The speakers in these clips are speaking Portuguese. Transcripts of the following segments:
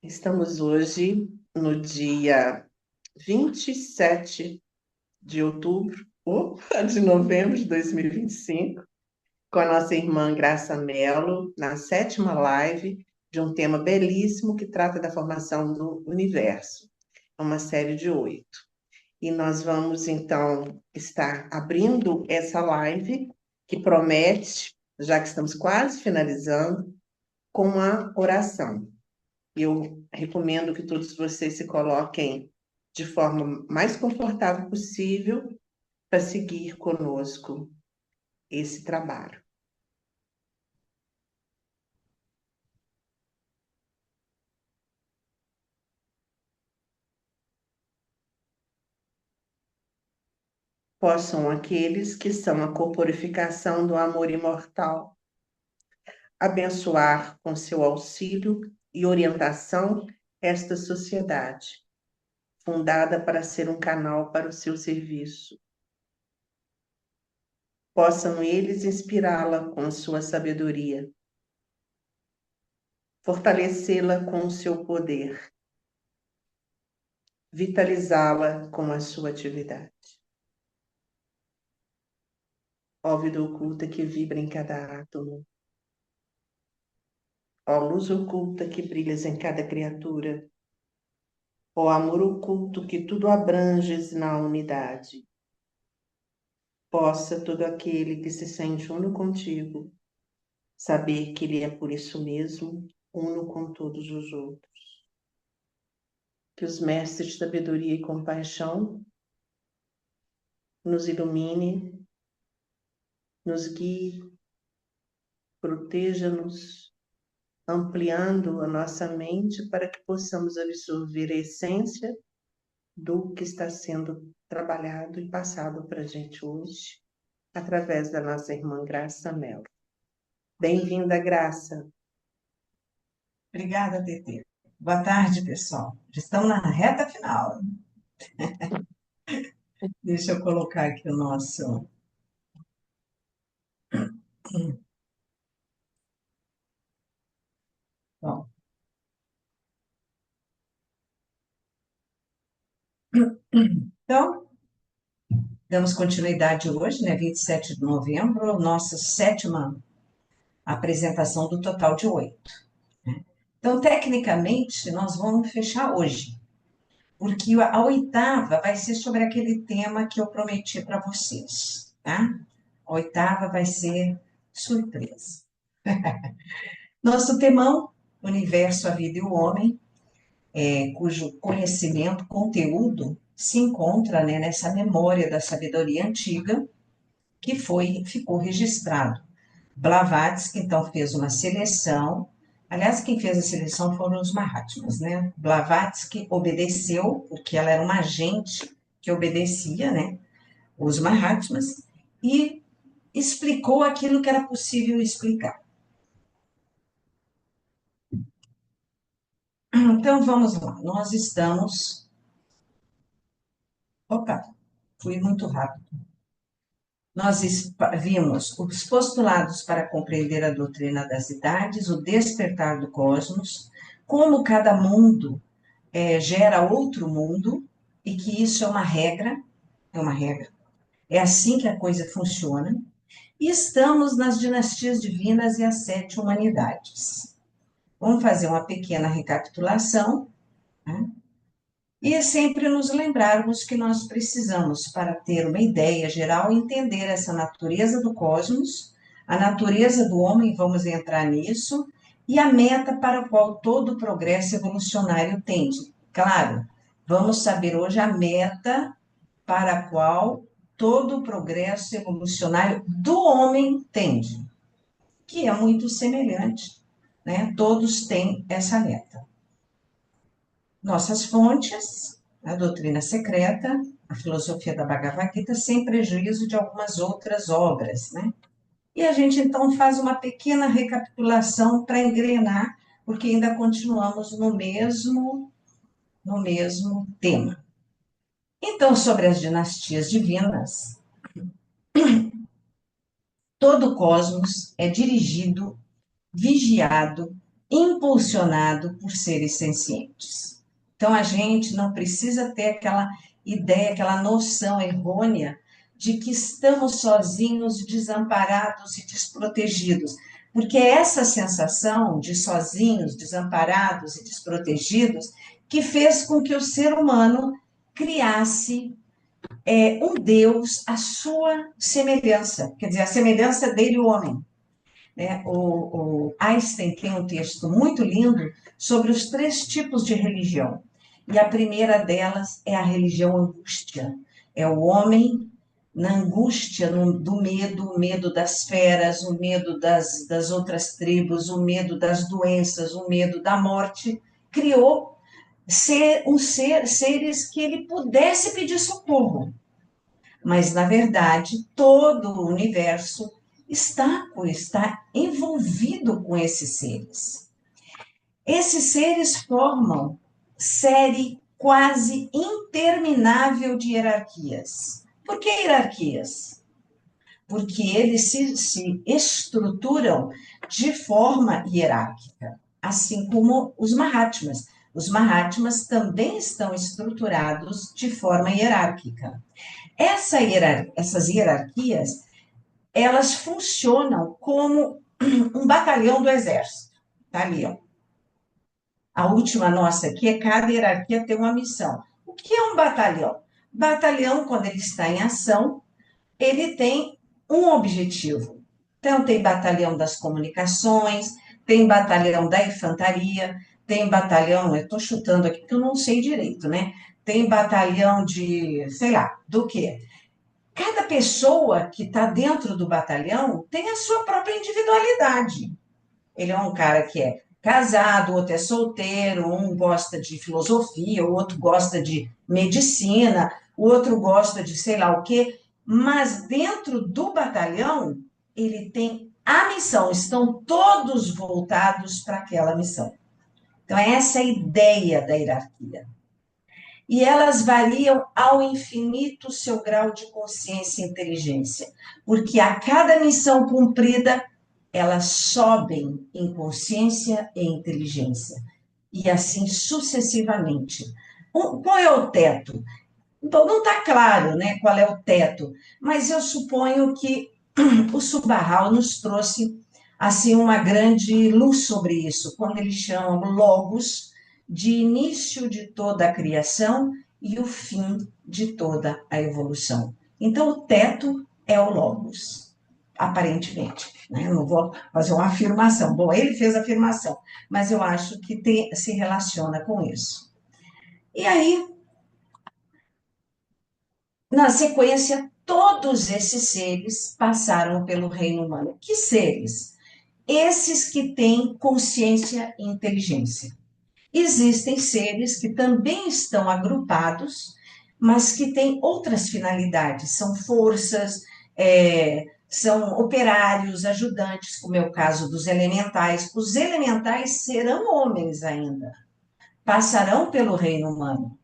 Estamos hoje no dia 27 de outubro, de novembro de 2025, com a nossa irmã Graça Mello, na sétima live de um tema belíssimo que trata da formação do universo. É uma série de 8. E nós vamos, então, estar abrindo essa live, que promete, já que estamos quase finalizando, com uma oração. Eu recomendo que todos vocês se coloquem de forma mais confortável possível para seguir conosco esse trabalho. Possam aqueles que são a corporificação do amor imortal abençoar com seu auxílio e orientação esta sociedade, fundada para ser um canal para o seu serviço. Possam eles inspirá-la com sua sabedoria, fortalecê-la com o seu poder, vitalizá-la com a sua atividade. Ó vida oculta que vibra em cada átomo, ó luz oculta que brilhas em cada criatura, ó amor oculto que tudo abranges na unidade. Possa todo aquele que se sente uno contigo saber que ele é por isso mesmo uno com todos os outros. Que os mestres de sabedoria e compaixão nos ilumine, nos guie, proteja-nos, ampliando a nossa mente para que possamos absorver a essência do que está sendo trabalhado e passado para a gente hoje, através da nossa irmã Graça Mello. Bem-vinda, Graça. Obrigada, Tetê. Boa tarde, pessoal. Já estamos na reta final. Deixa eu colocar aqui o nosso. Bom, então, damos continuidade hoje, né? 27 de novembro, nossa sétima apresentação do total de 8. Então, tecnicamente, nós vamos fechar hoje, porque a oitava vai ser sobre aquele tema que eu prometi para vocês, tá? A oitava vai ser surpresa. Nosso temão, Universo, a Vida e o Homem, cujo conhecimento, conteúdo, se encontra, né, nessa memória da sabedoria antiga, que ficou registrado. Blavatsky, então, fez uma seleção. Aliás, quem fez a seleção foram os Mahatmas, né? Blavatsky obedeceu, porque ela era uma agente que obedecia, né? Os Mahatmas, e explicou aquilo que era possível explicar. Então, vamos lá. Nós estamos... Opa, fui muito rápido. Nós vimos os postulados para compreender a doutrina das idades, o despertar do cosmos, como cada mundo gera outro mundo, e que isso é uma regra, é uma regra. É assim que a coisa funciona. E estamos nas dinastias divinas e as 7 humanidades. Vamos fazer uma pequena recapitulação, né? E sempre nos lembrarmos que nós precisamos, para ter uma ideia geral, entender essa natureza do cosmos, a natureza do homem, vamos entrar nisso, e a meta para a qual todo o progresso evolucionário tende. Claro, vamos saber hoje a meta para a qual todo o progresso evolucionário do homem tende, que é muito semelhante, né? Todos têm essa meta. Nossas fontes, a doutrina secreta, a filosofia da Bhagavad Gita, sem prejuízo de algumas outras obras, né? E a gente, então, faz uma pequena recapitulação para engrenar, porque ainda continuamos no mesmo tema. Então, sobre as dinastias divinas, todo o cosmos é dirigido, vigiado impulsionado por seres sencientes. Então, a gente não precisa ter aquela ideia, aquela noção errônea de que estamos sozinhos, desamparados e desprotegidos. Porque é essa sensação de sozinhos, desamparados e desprotegidos que fez com que o ser humano criasse um Deus à sua semelhança, quer dizer, a semelhança dele, o homem. Né? O Einstein tem um texto muito lindo sobre os 3 tipos de religião. E a primeira delas é a religião angústia. É o homem na angústia do medo, o medo das feras, o medo das outras tribos, o medo das doenças, o medo da morte. Criou seres que ele pudesse pedir socorro. Mas, na verdade, todo o universo está envolvido com esses seres. Esses seres formam série quase interminável de hierarquias. Por que hierarquias? Porque eles se estruturam de forma hierárquica, assim como os Mahatmas. Os Mahatmas também estão estruturados de forma hierárquica. Essas hierarquias, elas funcionam como um batalhão do exército. Tá ali, ó. A última nossa aqui é cada hierarquia tem uma missão. O que é um batalhão? Batalhão, quando ele está em ação, ele tem um objetivo. Então, tem batalhão das comunicações, tem batalhão da infantaria, tem batalhão, eu estou chutando aqui porque eu não sei direito, né? Tem batalhão de, sei lá, do quê? Cada pessoa que está dentro do batalhão tem a sua própria individualidade. Ele é um cara que é casado, o outro é solteiro, um gosta de filosofia, o outro gosta de medicina, o outro gosta de sei lá o quê, mas dentro do batalhão ele tem a missão, estão todos voltados para aquela missão. Então, essa é a ideia da hierarquia. E elas variam ao infinito o seu grau de consciência e inteligência, porque a cada missão cumprida, elas sobem em consciência e inteligência, e assim sucessivamente. Qual é o teto? Então, não está claro, né, qual é o teto, mas eu suponho que o Subahal nos trouxe assim uma grande luz sobre isso, quando ele chama Logos de início de toda a criação e o fim de toda a evolução. Então, o teto é o Logos, aparentemente. Né? Eu não vou fazer uma afirmação. Bom, ele fez a afirmação, mas eu acho que se relaciona com isso. E aí, na sequência, todos esses seres passaram pelo reino humano. Que seres? Esses que têm consciência e inteligência. Existem seres que também estão agrupados, mas que têm outras finalidades, são forças, são operários, ajudantes, como é o caso dos elementais. Os elementais serão homens ainda, passarão pelo reino humano.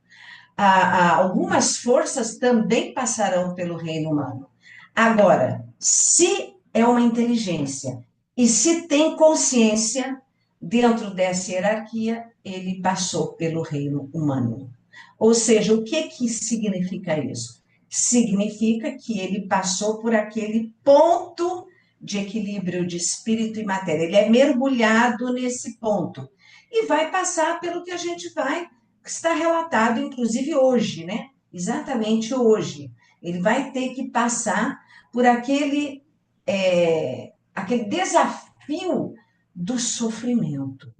Algumas forças também passarão pelo reino humano. Agora, se é uma inteligência e se tem consciência dentro dessa hierarquia, ele passou pelo reino humano. Ou seja, o que significa isso? Significa que ele passou por aquele ponto de equilíbrio de espírito e matéria. Ele é mergulhado nesse ponto e vai passar pelo que a gente vai está relatado, inclusive, hoje, né? Exatamente hoje. Ele vai ter que passar por aquele desafio do sofrimento.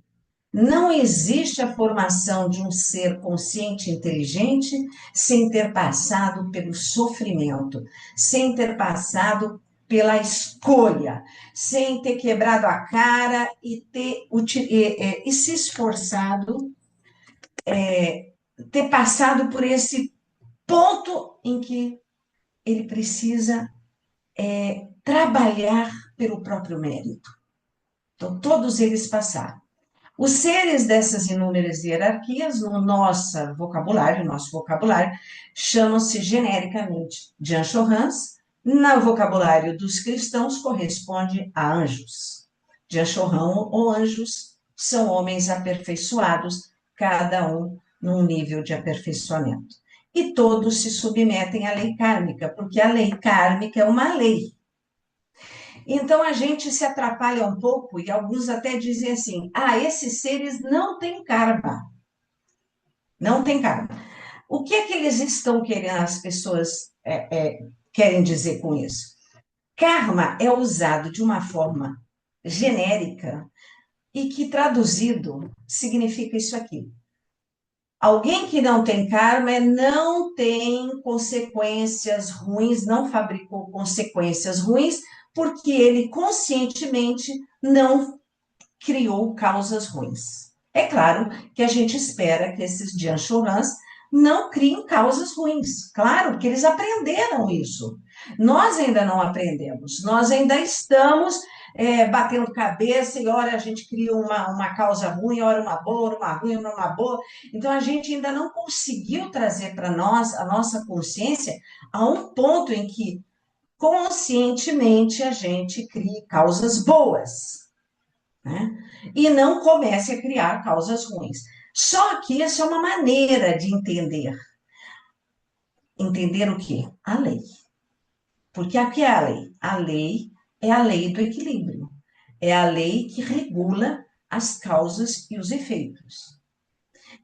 Não existe a formação de um ser consciente e inteligente sem ter passado pelo sofrimento, sem ter passado pela escolha, sem ter quebrado a cara e se esforçado ter passado por esse ponto em que ele precisa trabalhar pelo próprio mérito. Então, todos eles passaram. Os seres dessas inúmeras hierarquias, no nosso vocabulário, chamam-se genericamente de Anchorrans. No vocabulário dos cristãos, corresponde a anjos. De Anchorrão ou anjos são homens aperfeiçoados, cada um num nível de aperfeiçoamento. E todos se submetem à lei kármica, porque a lei kármica é uma lei. Então a gente se atrapalha um pouco e alguns até dizem assim: ah, esses seres não têm karma. Não tem karma. O que é que eles estão querendo, as pessoas querem dizer com isso? Karma é usado de uma forma genérica e que, traduzido, significa isso aqui. Alguém que não tem karma não tem consequências ruins, não fabricou consequências ruins, porque ele conscientemente não criou causas ruins. É claro que a gente espera que esses Janshurans não criem causas ruins. Claro que eles aprenderam isso. Nós ainda não aprendemos. Nós ainda estamos batendo cabeça e ora a gente cria uma causa ruim, ora uma boa, ora uma ruim, ora uma boa. Então a gente ainda não conseguiu trazer para nós a nossa consciência a um ponto em que conscientemente a gente crie causas boas, né? E não comece a criar causas ruins. Só que essa é uma maneira de entender. Entender o quê? A lei. Porque aqui é a lei? A lei é a lei do equilíbrio. É a lei que regula as causas e os efeitos.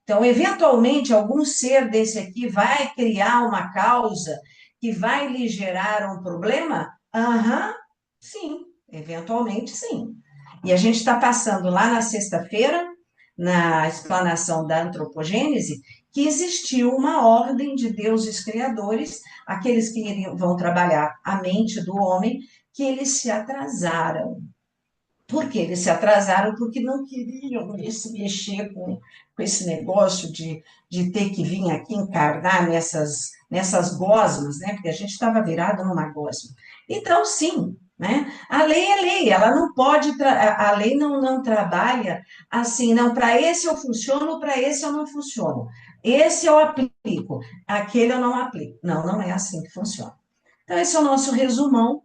Então, eventualmente, algum ser desse aqui vai criar uma causa que vai lhe gerar um problema? Aham, sim, eventualmente sim. E a gente está passando lá na sexta-feira, na explanação da antropogênese, que existiu uma ordem de deuses criadores, aqueles que vão trabalhar a mente do homem, que eles se atrasaram. Por que eles se atrasaram? Porque não queriam se mexer com esse negócio de ter que vir aqui encarnar nessas gosmas, né? Porque a gente estava virado numa gosma. Então, sim, né? A lei é lei, ela não pode, a lei não trabalha assim, não, para esse eu funciono, para esse eu não funciono. Esse eu aplico, aquele eu não aplico. Não, não é assim que funciona. Então, esse é o nosso resumão.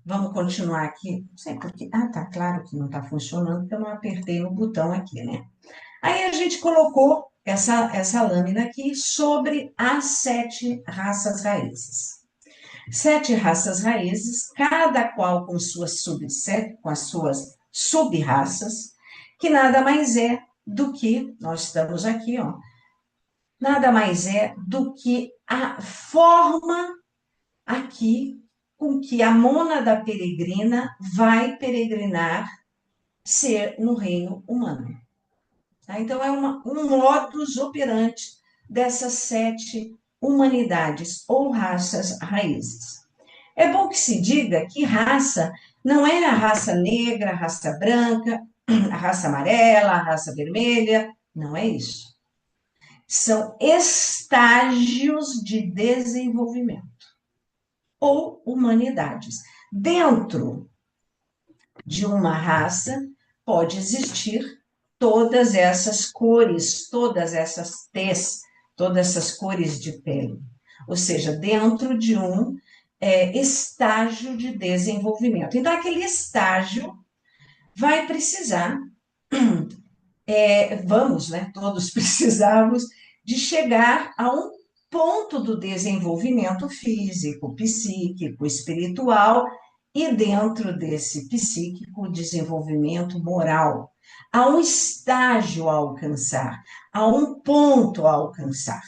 Vamos continuar aqui. Não sei por quê. Ah, tá claro que não está funcionando, porque eu não apertei no botão aqui, né? Aí a gente colocou essa lâmina aqui sobre as 7 raças raízes. 7 raças raízes, cada qual com suas com as suas sub-raças, que nada mais é do que, nós estamos aqui, ó, nada mais é do que a forma aqui com que a mônada peregrina vai peregrinar ser no reino humano. Tá? Então, é um modus operandi dessas 7 humanidades ou raças raízes. É bom que se diga que raça não é a raça negra, a raça branca, a raça amarela, a raça vermelha, não é isso. São estágios de desenvolvimento ou humanidades. Dentro de uma raça pode existir todas essas cores, todas essas tez, todas essas cores de pele. Ou seja, dentro de um estágio de desenvolvimento. Então, aquele estágio vai precisar, vamos, né, todos precisamos, de chegar a um ponto do desenvolvimento físico, psíquico, espiritual, e dentro desse psíquico, desenvolvimento moral. Há um estágio a alcançar, há um ponto a alcançar.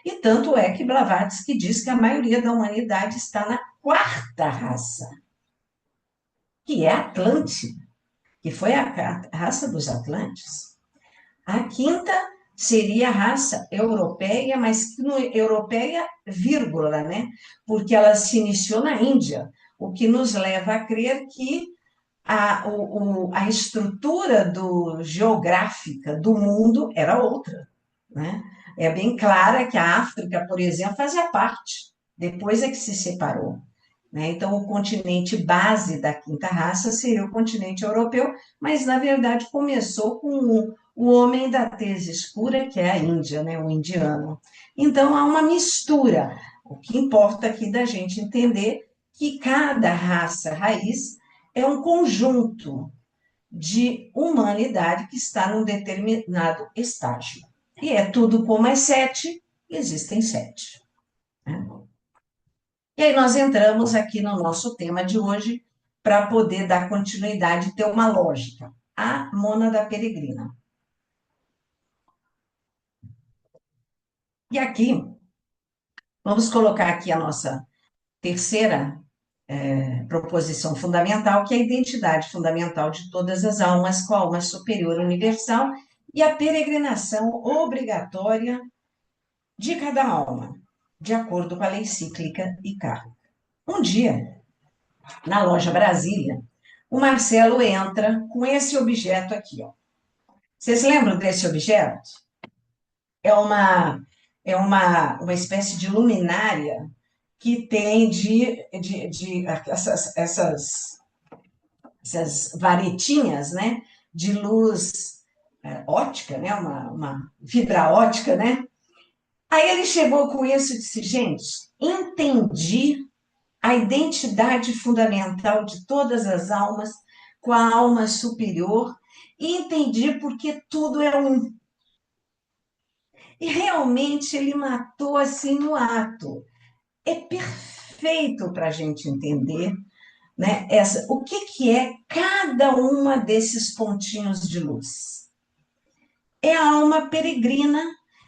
E tanto é que Blavatsky diz que a maioria da humanidade está na 4ª raça, que é a Atlântida, que foi a raça dos Atlantes. A 5ª seria a raça europeia, mas europeia, vírgula, né? Porque ela se iniciou na Índia, o que nos leva a crer que a estrutura geográfica do mundo era outra, né? É bem clara que a África, por exemplo, fazia parte, depois é que se separou. Né? Então, o continente base da 5ª raça seria o continente europeu, mas, na verdade, começou com o homem da tez escura, que é a Índia, né? O indiano. Então, há uma mistura. O que importa aqui da gente entender que cada raça raiz é um conjunto de humanidade que está num determinado estágio. E é tudo como é sete, existem sete. Né? E aí nós entramos aqui no nosso tema de hoje para poder dar continuidade e ter uma lógica. A mônada peregrina. E aqui, vamos colocar aqui a nossa terceira proposição fundamental, que é a identidade fundamental de todas as almas, com a alma superior universal e a peregrinação obrigatória de cada alma, de acordo com a lei cíclica e kármica. Um dia, na loja Brasília, o Marcelo entra com esse objeto aqui, ó. Vocês lembram desse objeto? É uma espécie de luminária que tem essas varetinhas, né, de luz ótica, né, uma fibra ótica, né? Aí ele chegou com isso e disse, gente, entendi a identidade fundamental de todas as almas com a alma superior e entendi porque tudo é um. E realmente ele matou assim no ato. É perfeito para a gente entender, né, o que é cada uma desses pontinhos de luz. É a alma peregrina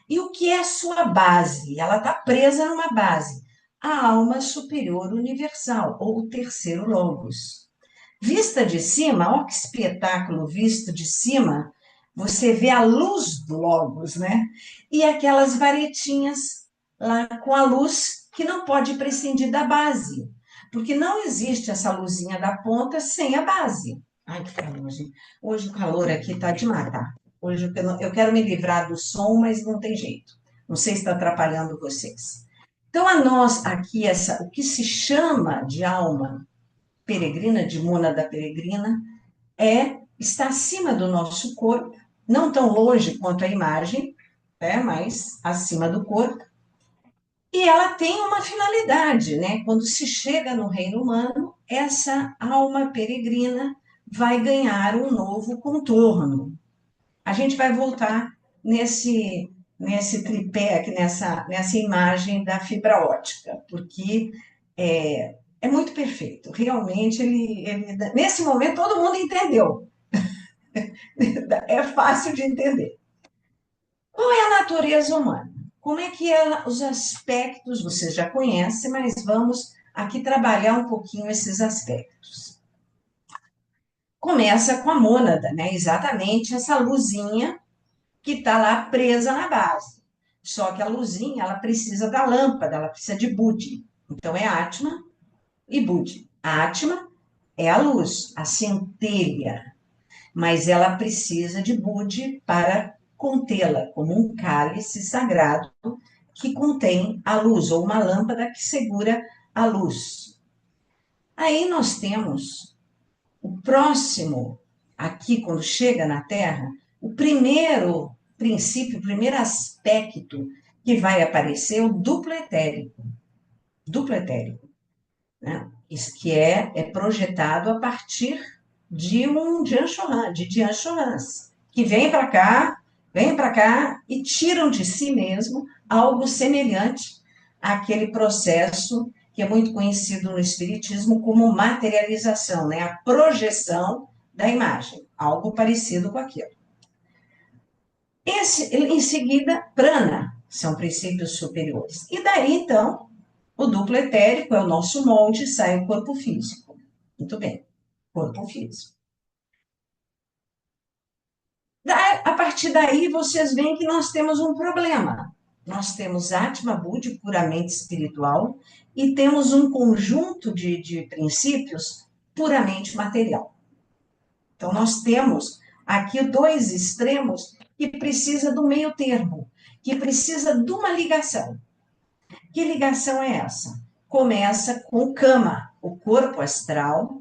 e o que é sua base? Ela está presa numa base. A alma superior universal, ou o terceiro logos. Vista de cima, olha que espetáculo visto de cima, você vê a luz do logos, né? E aquelas varetinhas lá com a luz que não pode prescindir da base, porque não existe essa luzinha da ponta sem a base. Ai, que calor, gente. Hoje o calor aqui está de matar. Hoje eu quero me livrar do som, mas não tem jeito. Não sei se está atrapalhando vocês. Então, a nós aqui, o que se chama de alma peregrina, de mônada peregrina, está acima do nosso corpo, não tão longe quanto a imagem, mas acima do corpo. E ela tem uma finalidade, né? Quando se chega no reino humano, essa alma peregrina vai ganhar um novo contorno. A gente vai voltar nesse tripé aqui, nessa imagem da fibra ótica, porque é muito perfeito. Realmente, nesse momento, todo mundo entendeu. É fácil de entender. Qual é a natureza humana? Como é que os aspectos, vocês já conhecem, mas vamos aqui trabalhar um pouquinho esses aspectos. Começa com a mônada, né? Exatamente essa luzinha que está lá presa na base. Só que a luzinha, ela precisa da lâmpada, ela precisa de Budi. Então, é Atma e Budi. A Atma é a luz, a centelha, mas ela precisa de Budi para contê-la, como um cálice sagrado que contém a luz, ou uma lâmpada que segura a luz. Aí nós temos o próximo, aqui quando chega na Terra, o primeiro princípio, o primeiro aspecto que vai aparecer é o duplo etérico. Duplo etérico, né? Isso que é projetado a partir de um Dian Chorans, que vem para cá e tiram de si mesmo algo semelhante àquele processo que é muito conhecido no Espiritismo como materialização, né? A projeção da imagem, algo parecido com aquilo. Em seguida, prana, são princípios superiores. E daí, então, o duplo etérico é o nosso molde, sai o corpo físico. Muito bem, corpo físico. A partir daí, vocês veem que nós temos um problema. Nós temos Atma Budi, puramente espiritual, e temos um conjunto de princípios puramente material. Então, nós temos aqui dois extremos que precisa do meio termo, que precisa de uma ligação. Que ligação é essa? Começa com o Kama, o corpo astral,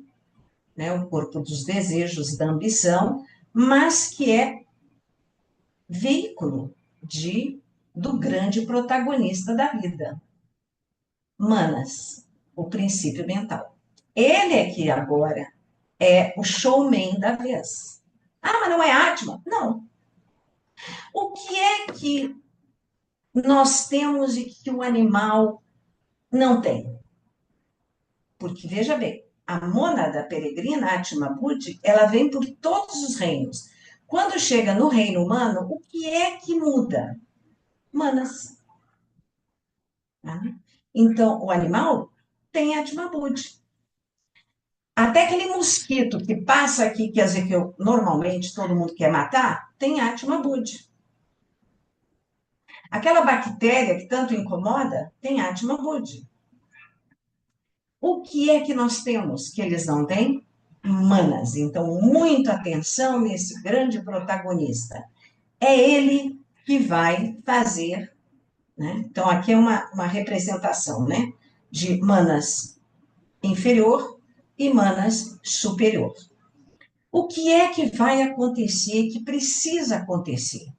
né, o corpo dos desejos, da ambição, mas que é veículo do grande protagonista da vida, Manas, o princípio mental. Ele é que agora é o showman da vez. Ah, mas não é Atma? Não. O que é que nós temos e que o animal não tem? Porque, veja bem, a mônada peregrina, Atma Buddhi, ela vem por todos os reinos. Quando chega no reino humano, o que é que muda? Manas. Tá? Então, o animal tem Atma Buddhi. Até aquele mosquito que passa aqui, quer dizer que eu, normalmente todo mundo quer matar, tem Atma Buddhi. Aquela bactéria que tanto incomoda, tem Atma Buddhi. O que é que nós temos que eles não têm? Manas. Então, muita atenção nesse grande protagonista. É ele que vai fazer, né? Então, aqui é uma representação, né? De manas inferior e manas superior. O que é que vai acontecer, que precisa acontecer?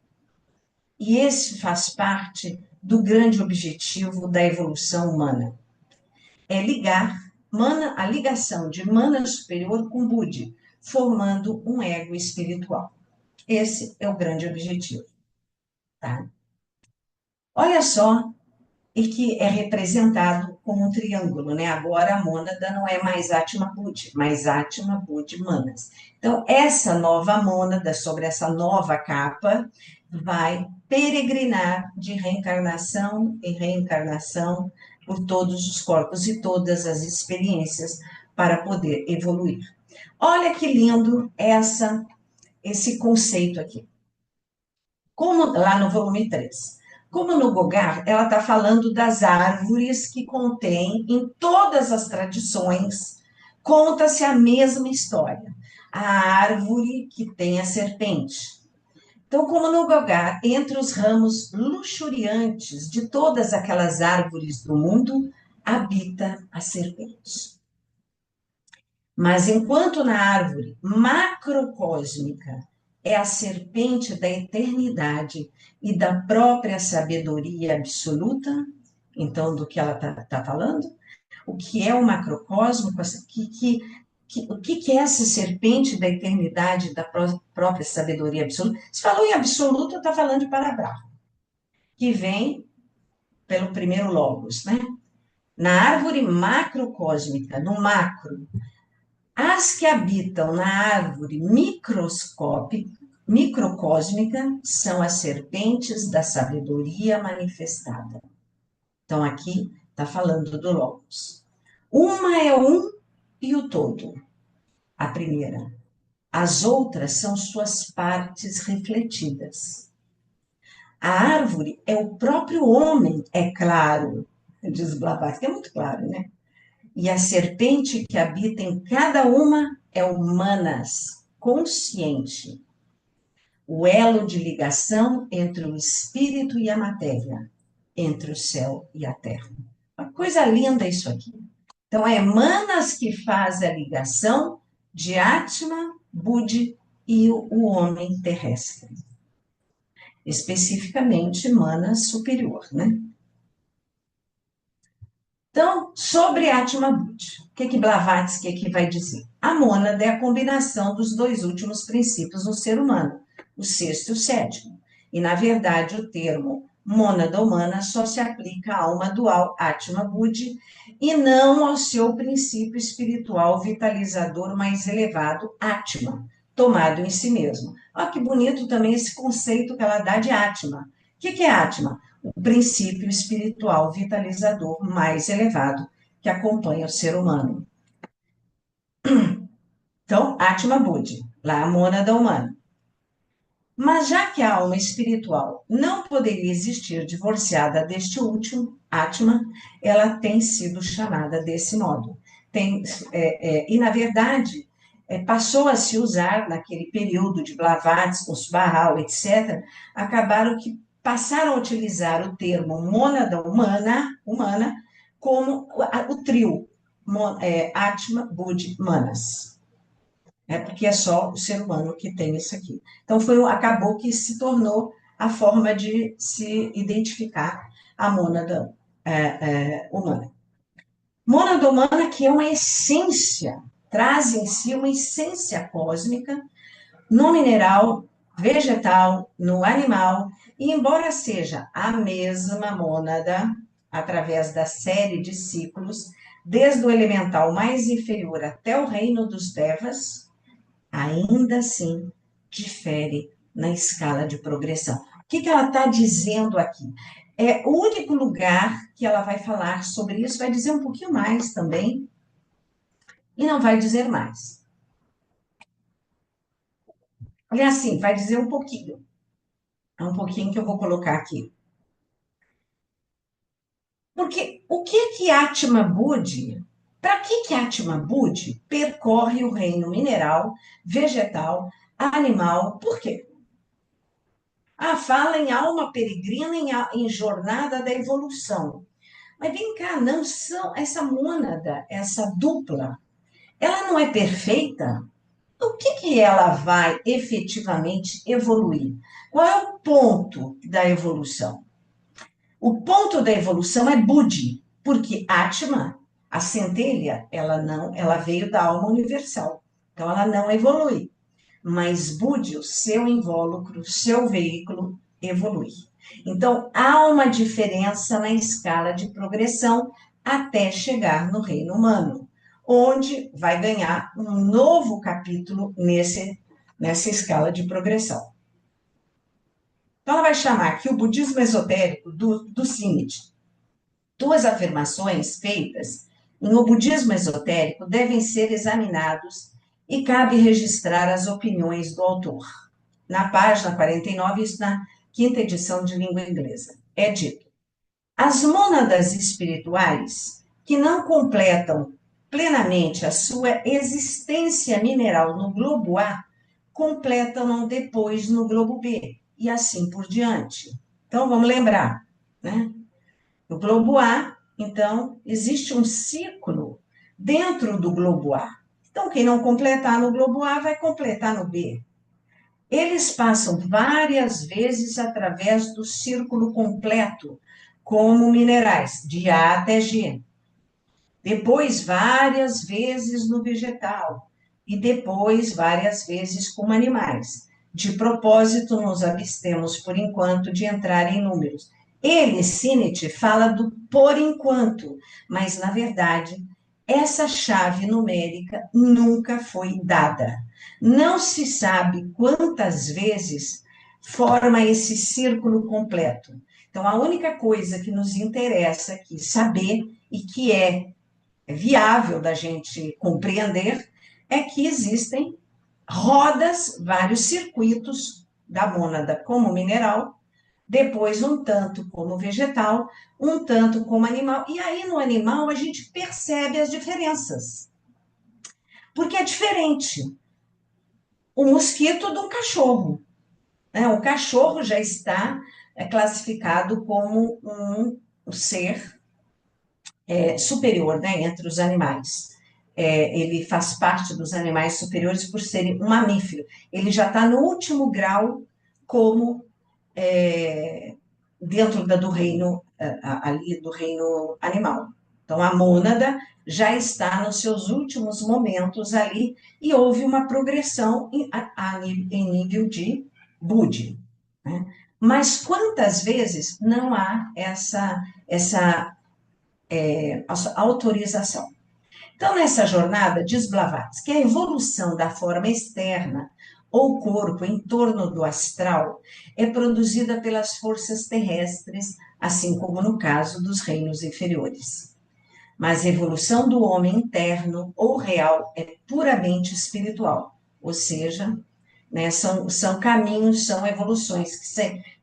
E esse faz parte do grande objetivo da evolução humana. É ligar a ligação de mana superior com Budi, formando um ego espiritual. Esse é o grande objetivo, tá? Olha só, e que é representado como um triângulo, né? Agora a mônada não é mais Atma Budi, mas Atma Budi Manas. Então, essa nova mônada, sobre essa nova capa, vai peregrinar de reencarnação em reencarnação por todos os corpos e todas as experiências para poder evoluir. Olha que lindo esse conceito aqui. Como lá no volume 3. Como no Gogar, ela está falando das árvores que contém, em todas as tradições, conta-se a mesma história. A árvore que tem a serpente. Então, como no Gogar, entre os ramos luxuriantes de todas aquelas árvores do mundo, habita a serpente. Mas enquanto na árvore macrocósmica é a serpente da eternidade e da própria sabedoria absoluta, então do que ela está falando, o que é o macrocosmo, o que é essa serpente da eternidade e da própria sabedoria absoluta? Se falou em absoluto, está falando de Parabrahma, que vem pelo primeiro logos, né? Na árvore macrocósmica, no macro, as que habitam na árvore microcósmica são as serpentes da sabedoria manifestada. Então, aqui está falando do Logos. Uma é um e o todo, a primeira. As outras são suas partes refletidas. A árvore é o próprio homem, é claro, diz Blavatsky, é muito claro, né? E a serpente que habita em cada uma é o Manas, consciente, o elo de ligação entre o espírito e a matéria, entre o céu e a terra. Uma coisa linda isso aqui. Então, é Manas que faz a ligação de Atma, Budi e o homem terrestre. Especificamente, Manas superior, né? Então, sobre Atma Budi, o que Blavatsky aqui vai dizer? A mônada é a combinação dos dois últimos princípios no ser humano, o sexto e o sétimo. E, na verdade, o termo mônada humana só se aplica à alma dual, Atma Budi, e não ao seu princípio espiritual vitalizador mais elevado, Atma, tomado em si mesmo. Olha que bonito também esse conceito que ela dá de Atma. O que é Atma? O princípio espiritual vitalizador mais elevado que acompanha o ser humano. Então, Atma Budi, lá a mônada humana. Mas já que a alma espiritual não poderia existir divorciada deste último, Atma, ela tem sido chamada desse modo. E, na verdade, passou a se usar naquele período de Blavatsky, os Barral, etc., acabaram que passaram a utilizar o termo mônada humana como o trio, Atma, Budi, Manas. Porque é só o ser humano que tem isso aqui. Então, acabou que se tornou a forma de se identificar a mônada humana. Mônada humana que é uma essência, traz em si uma essência cósmica no mineral, vegetal, no animal, e embora seja a mesma mônada, através da série de ciclos, desde o elemental mais inferior até o reino dos devas, ainda assim difere na escala de progressão. O que ela está dizendo aqui? É o único lugar que ela vai falar sobre isso, vai dizer um pouquinho mais também, e não vai dizer mais. Olha assim, vai dizer um pouquinho. É um pouquinho que eu vou colocar aqui. Porque o que Atma Budi, para que Atma Budi percorre o reino mineral, vegetal, animal? Por quê? Fala em alma peregrina, em jornada da evolução. Mas vem cá, não são essa mônada, essa dupla, ela não é perfeita? O que ela vai efetivamente evoluir? Qual é o ponto da evolução? O ponto da evolução é Budi, porque Atma, a centelha, ela veio da alma universal. Então ela não evolui. Mas Budi, o seu invólucro, o seu veículo, evolui. Então há uma diferença na escala de progressão até chegar no reino humano, onde vai ganhar um novo capítulo nessa escala de progressão. Então, ela vai chamar aqui o budismo esotérico do Simit. Duas afirmações feitas em o budismo esotérico devem ser examinados e cabe registrar as opiniões do autor. Na página 49, isso na quinta edição de língua inglesa, é dito: as mônadas espirituais que não completam plenamente a sua existência mineral no globo A, completam-no depois no globo B, e assim por diante. Então, vamos lembrar, né? No globo A, então, existe um ciclo dentro do globo A. Então, quem não completar no globo A vai completar no B. Eles passam várias vezes através do círculo completo, como minerais, de A até G. Depois, várias vezes no vegetal. E depois, várias vezes como animais. De propósito, nos abstemos, por enquanto, de entrar em números. Ele, Sinnett, fala do por enquanto, mas, na verdade, essa chave numérica nunca foi dada. Não se sabe quantas vezes forma esse círculo completo. Então, a única coisa que nos interessa aqui saber e que é viável da gente compreender é que existem rodas, vários circuitos da mônada como mineral, depois um tanto como vegetal, um tanto como animal, e aí no animal a gente percebe as diferenças, porque é diferente o mosquito do cachorro, né? O cachorro já está classificado como um ser superior, né, entre os animais. Ele faz parte dos animais superiores por ser um mamífero. Ele já está no último grau como dentro do reino ali do reino animal. Então a mônada já está nos seus últimos momentos ali e houve uma progressão em nível de Budi, né? Mas quantas vezes não há essa autorização? Então, nessa jornada, diz Blavatsky, a evolução da forma externa ou corpo em torno do astral é produzida pelas forças terrestres, assim como no caso dos reinos inferiores. Mas a evolução do homem interno ou real é puramente espiritual, ou seja, né, são caminhos, são evoluções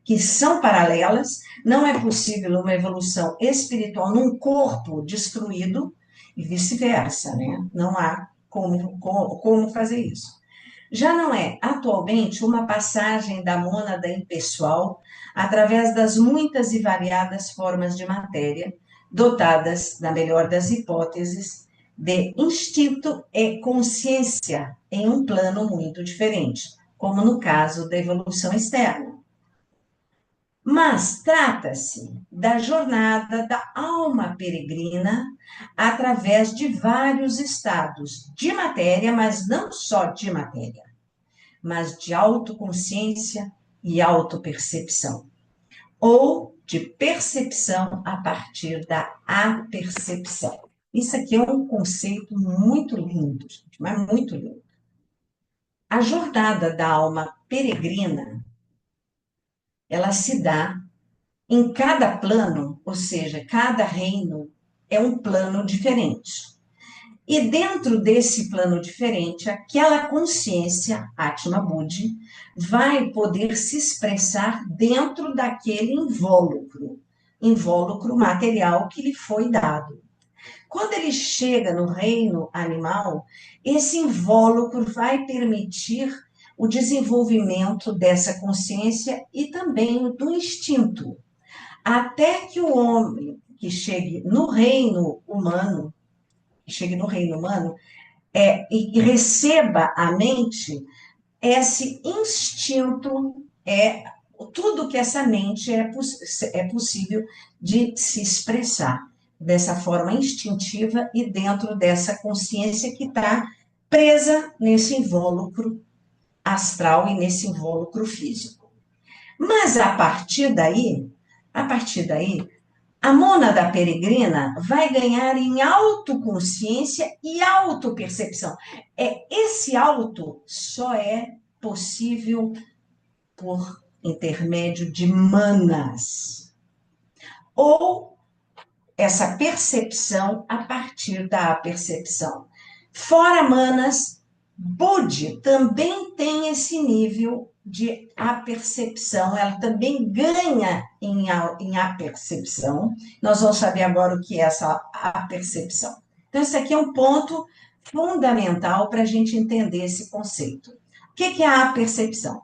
que são paralelas. Não é possível uma evolução espiritual num corpo destruído e vice-versa, né? Não há como fazer isso. Já não é atualmente uma passagem da mônada impessoal através das muitas e variadas formas de matéria, dotadas, na melhor das hipóteses, de instinto e consciência em um plano muito diferente, como no caso da evolução externa. Mas trata-se da jornada da alma peregrina através de vários estados de matéria, mas não só de matéria, mas de autoconsciência e autopercepção, ou de percepção a partir da apercepção. Isso aqui é um conceito muito lindo, gente, mas muito lindo. A jornada da alma peregrina, ela se dá em cada plano, ou seja, cada reino é um plano diferente. E dentro desse plano diferente, aquela consciência, Atma Buddhi, vai poder se expressar dentro daquele invólucro material que lhe foi dado. Quando ele chega no reino animal, esse invólucro vai permitir o desenvolvimento dessa consciência e também do instinto, até que o homem que chegue no reino humano, e receba a mente esse instinto, tudo que essa mente é possível de se expressar dessa forma instintiva e dentro dessa consciência que está presa nesse invólucro astral e nesse invólucro físico. Mas a partir daí, a mônada peregrina vai ganhar em autoconsciência e autopercepção. Esse auto só é possível por intermédio de manas. Ou essa percepção a partir da percepção. Fora manas, Budi também tem esse nível de apercepção, ela também ganha em apercepção. Nós vamos saber agora o que é essa apercepção. Então, esse aqui é um ponto fundamental para a gente entender esse conceito. O que é a apercepção?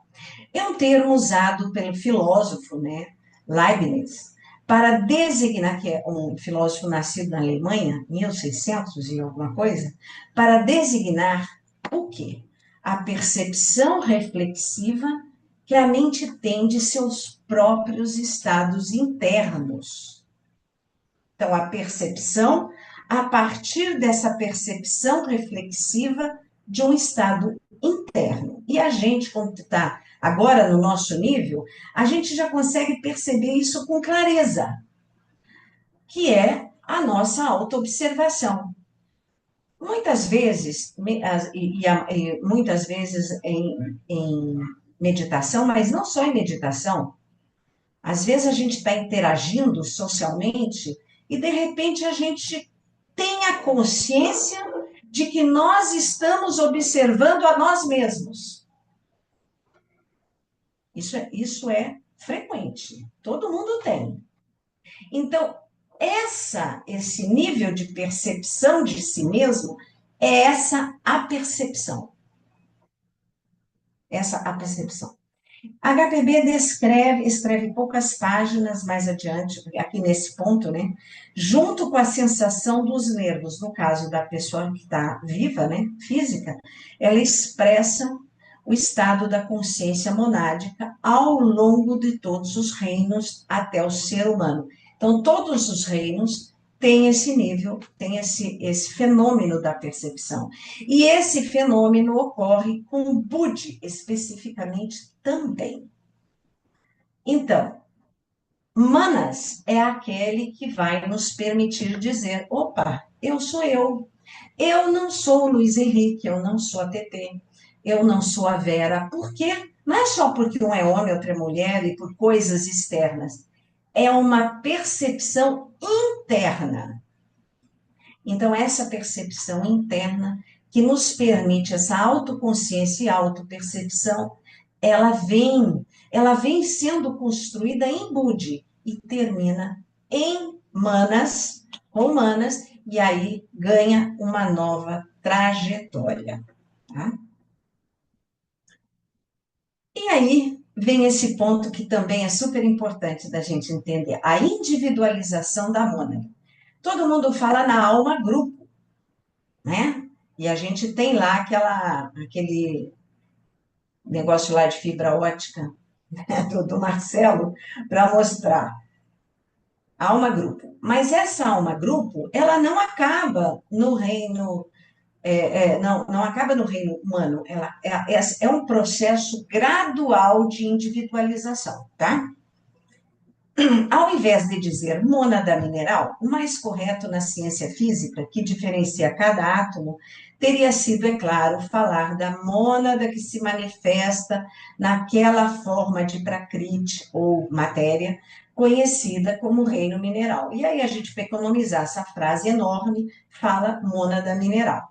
É um termo usado pelo filósofo, né, Leibniz, para designar, que é um filósofo nascido na Alemanha, 1600 e alguma coisa, para designar o quê? A percepção reflexiva que a mente tem de seus próprios estados internos. Então, a percepção, a partir dessa percepção reflexiva de um estado interno. E a gente, quando está agora no nosso nível, a gente já consegue perceber isso com clareza, que é a nossa autoobservação. Muitas vezes, muitas vezes em meditação, mas não só em meditação, às vezes a gente está interagindo socialmente e de repente a gente tem a consciência de que nós estamos observando a nós mesmos. Isso é frequente, todo mundo tem. Então, esse nível de percepção de si mesmo é essa apercepção. Essa apercepção. HPB escreve poucas páginas mais adiante, aqui nesse ponto, né? Junto com a sensação dos nervos, no caso da pessoa que está viva, né? Física, ela expressa o estado da consciência monádica ao longo de todos os reinos até o ser humano. Então, todos os reinos têm esse nível, têm esse fenômeno da percepção. E esse fenômeno ocorre com o Budi, especificamente, também. Então, Manas é aquele que vai nos permitir dizer, opa, eu sou eu. Eu não sou o Luiz Henrique, eu não sou a TT, eu não sou a Vera. Por quê? Não é só porque um é homem, outra é mulher e por coisas externas. É uma percepção interna. Então, essa percepção interna que nos permite essa autoconsciência e autopercepção, ela vem sendo construída em Budi e termina em Manas, com Manas, e aí ganha uma nova trajetória. Tá? E aí vem esse ponto que também é super importante da gente entender, a individualização da mônada. Todo mundo fala na alma grupo, né? E a gente tem lá aquele negócio lá de fibra ótica, do Marcelo, para mostrar. Alma grupo. Mas essa alma grupo, ela não acaba no reino, não acaba no reino humano. Ela é um processo gradual de individualização, tá? Ao invés de dizer mônada mineral, o mais correto na ciência física, que diferencia cada átomo, teria sido, é claro, falar da mônada que se manifesta naquela forma de prakriti, ou matéria, conhecida como reino mineral. E aí a gente, para economizar essa frase enorme, fala mônada mineral.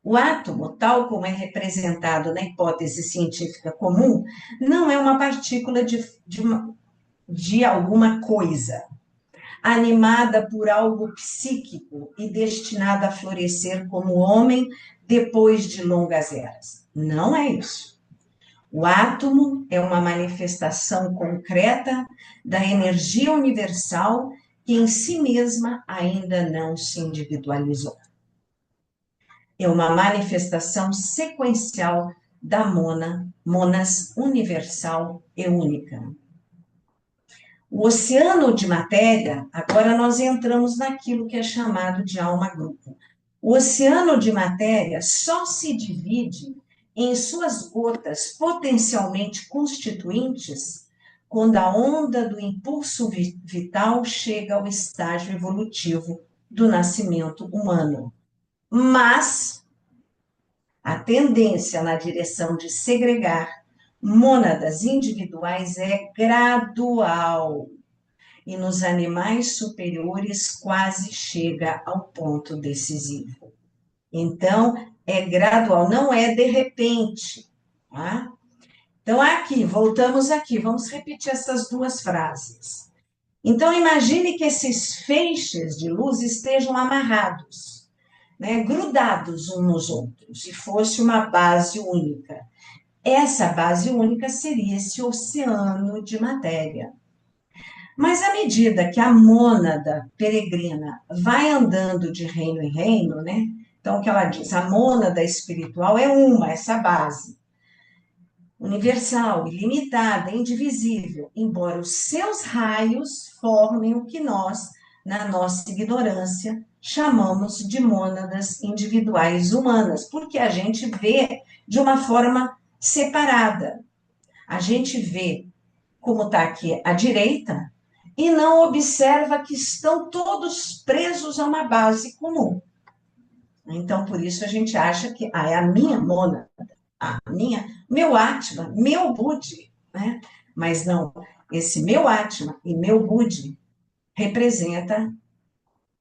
O átomo, tal como é representado na hipótese científica comum, não é uma partícula de alguma coisa, animada por algo psíquico e destinada a florescer como homem depois de longas eras. Não é isso. O átomo é uma manifestação concreta da energia universal que em si mesma ainda não se individualizou. É uma manifestação sequencial da monas universal e única. O oceano de matéria, agora nós entramos naquilo que é chamado de alma-grupo. O oceano de matéria só se divide em suas gotas potencialmente constituintes quando a onda do impulso vital chega ao estágio evolutivo do nascimento humano. Mas a tendência na direção de segregar mônadas individuais é gradual e nos animais superiores quase chega ao ponto decisivo. Então, é gradual, não é de repente, tá? Então, aqui, voltamos aqui, vamos repetir essas duas frases. Então, imagine que esses feixes de luz estejam amarrados, né, grudados uns nos outros, e fosse uma base única. Essa base única seria esse oceano de matéria. Mas à medida que a mônada peregrina vai andando de reino em reino, né? Então, o que ela diz, a mônada espiritual é uma, essa base, universal, ilimitada, indivisível, embora os seus raios formem o que nós, na nossa ignorância, chamamos de mônadas individuais humanas, porque a gente vê de uma forma separada. A gente vê, como está aqui à direita, e não observa que estão todos presos a uma base comum. Então, por isso a gente acha que é a minha mônada, meu Atma, meu Budi, né? Mas não, esse meu Atma e meu Budi representa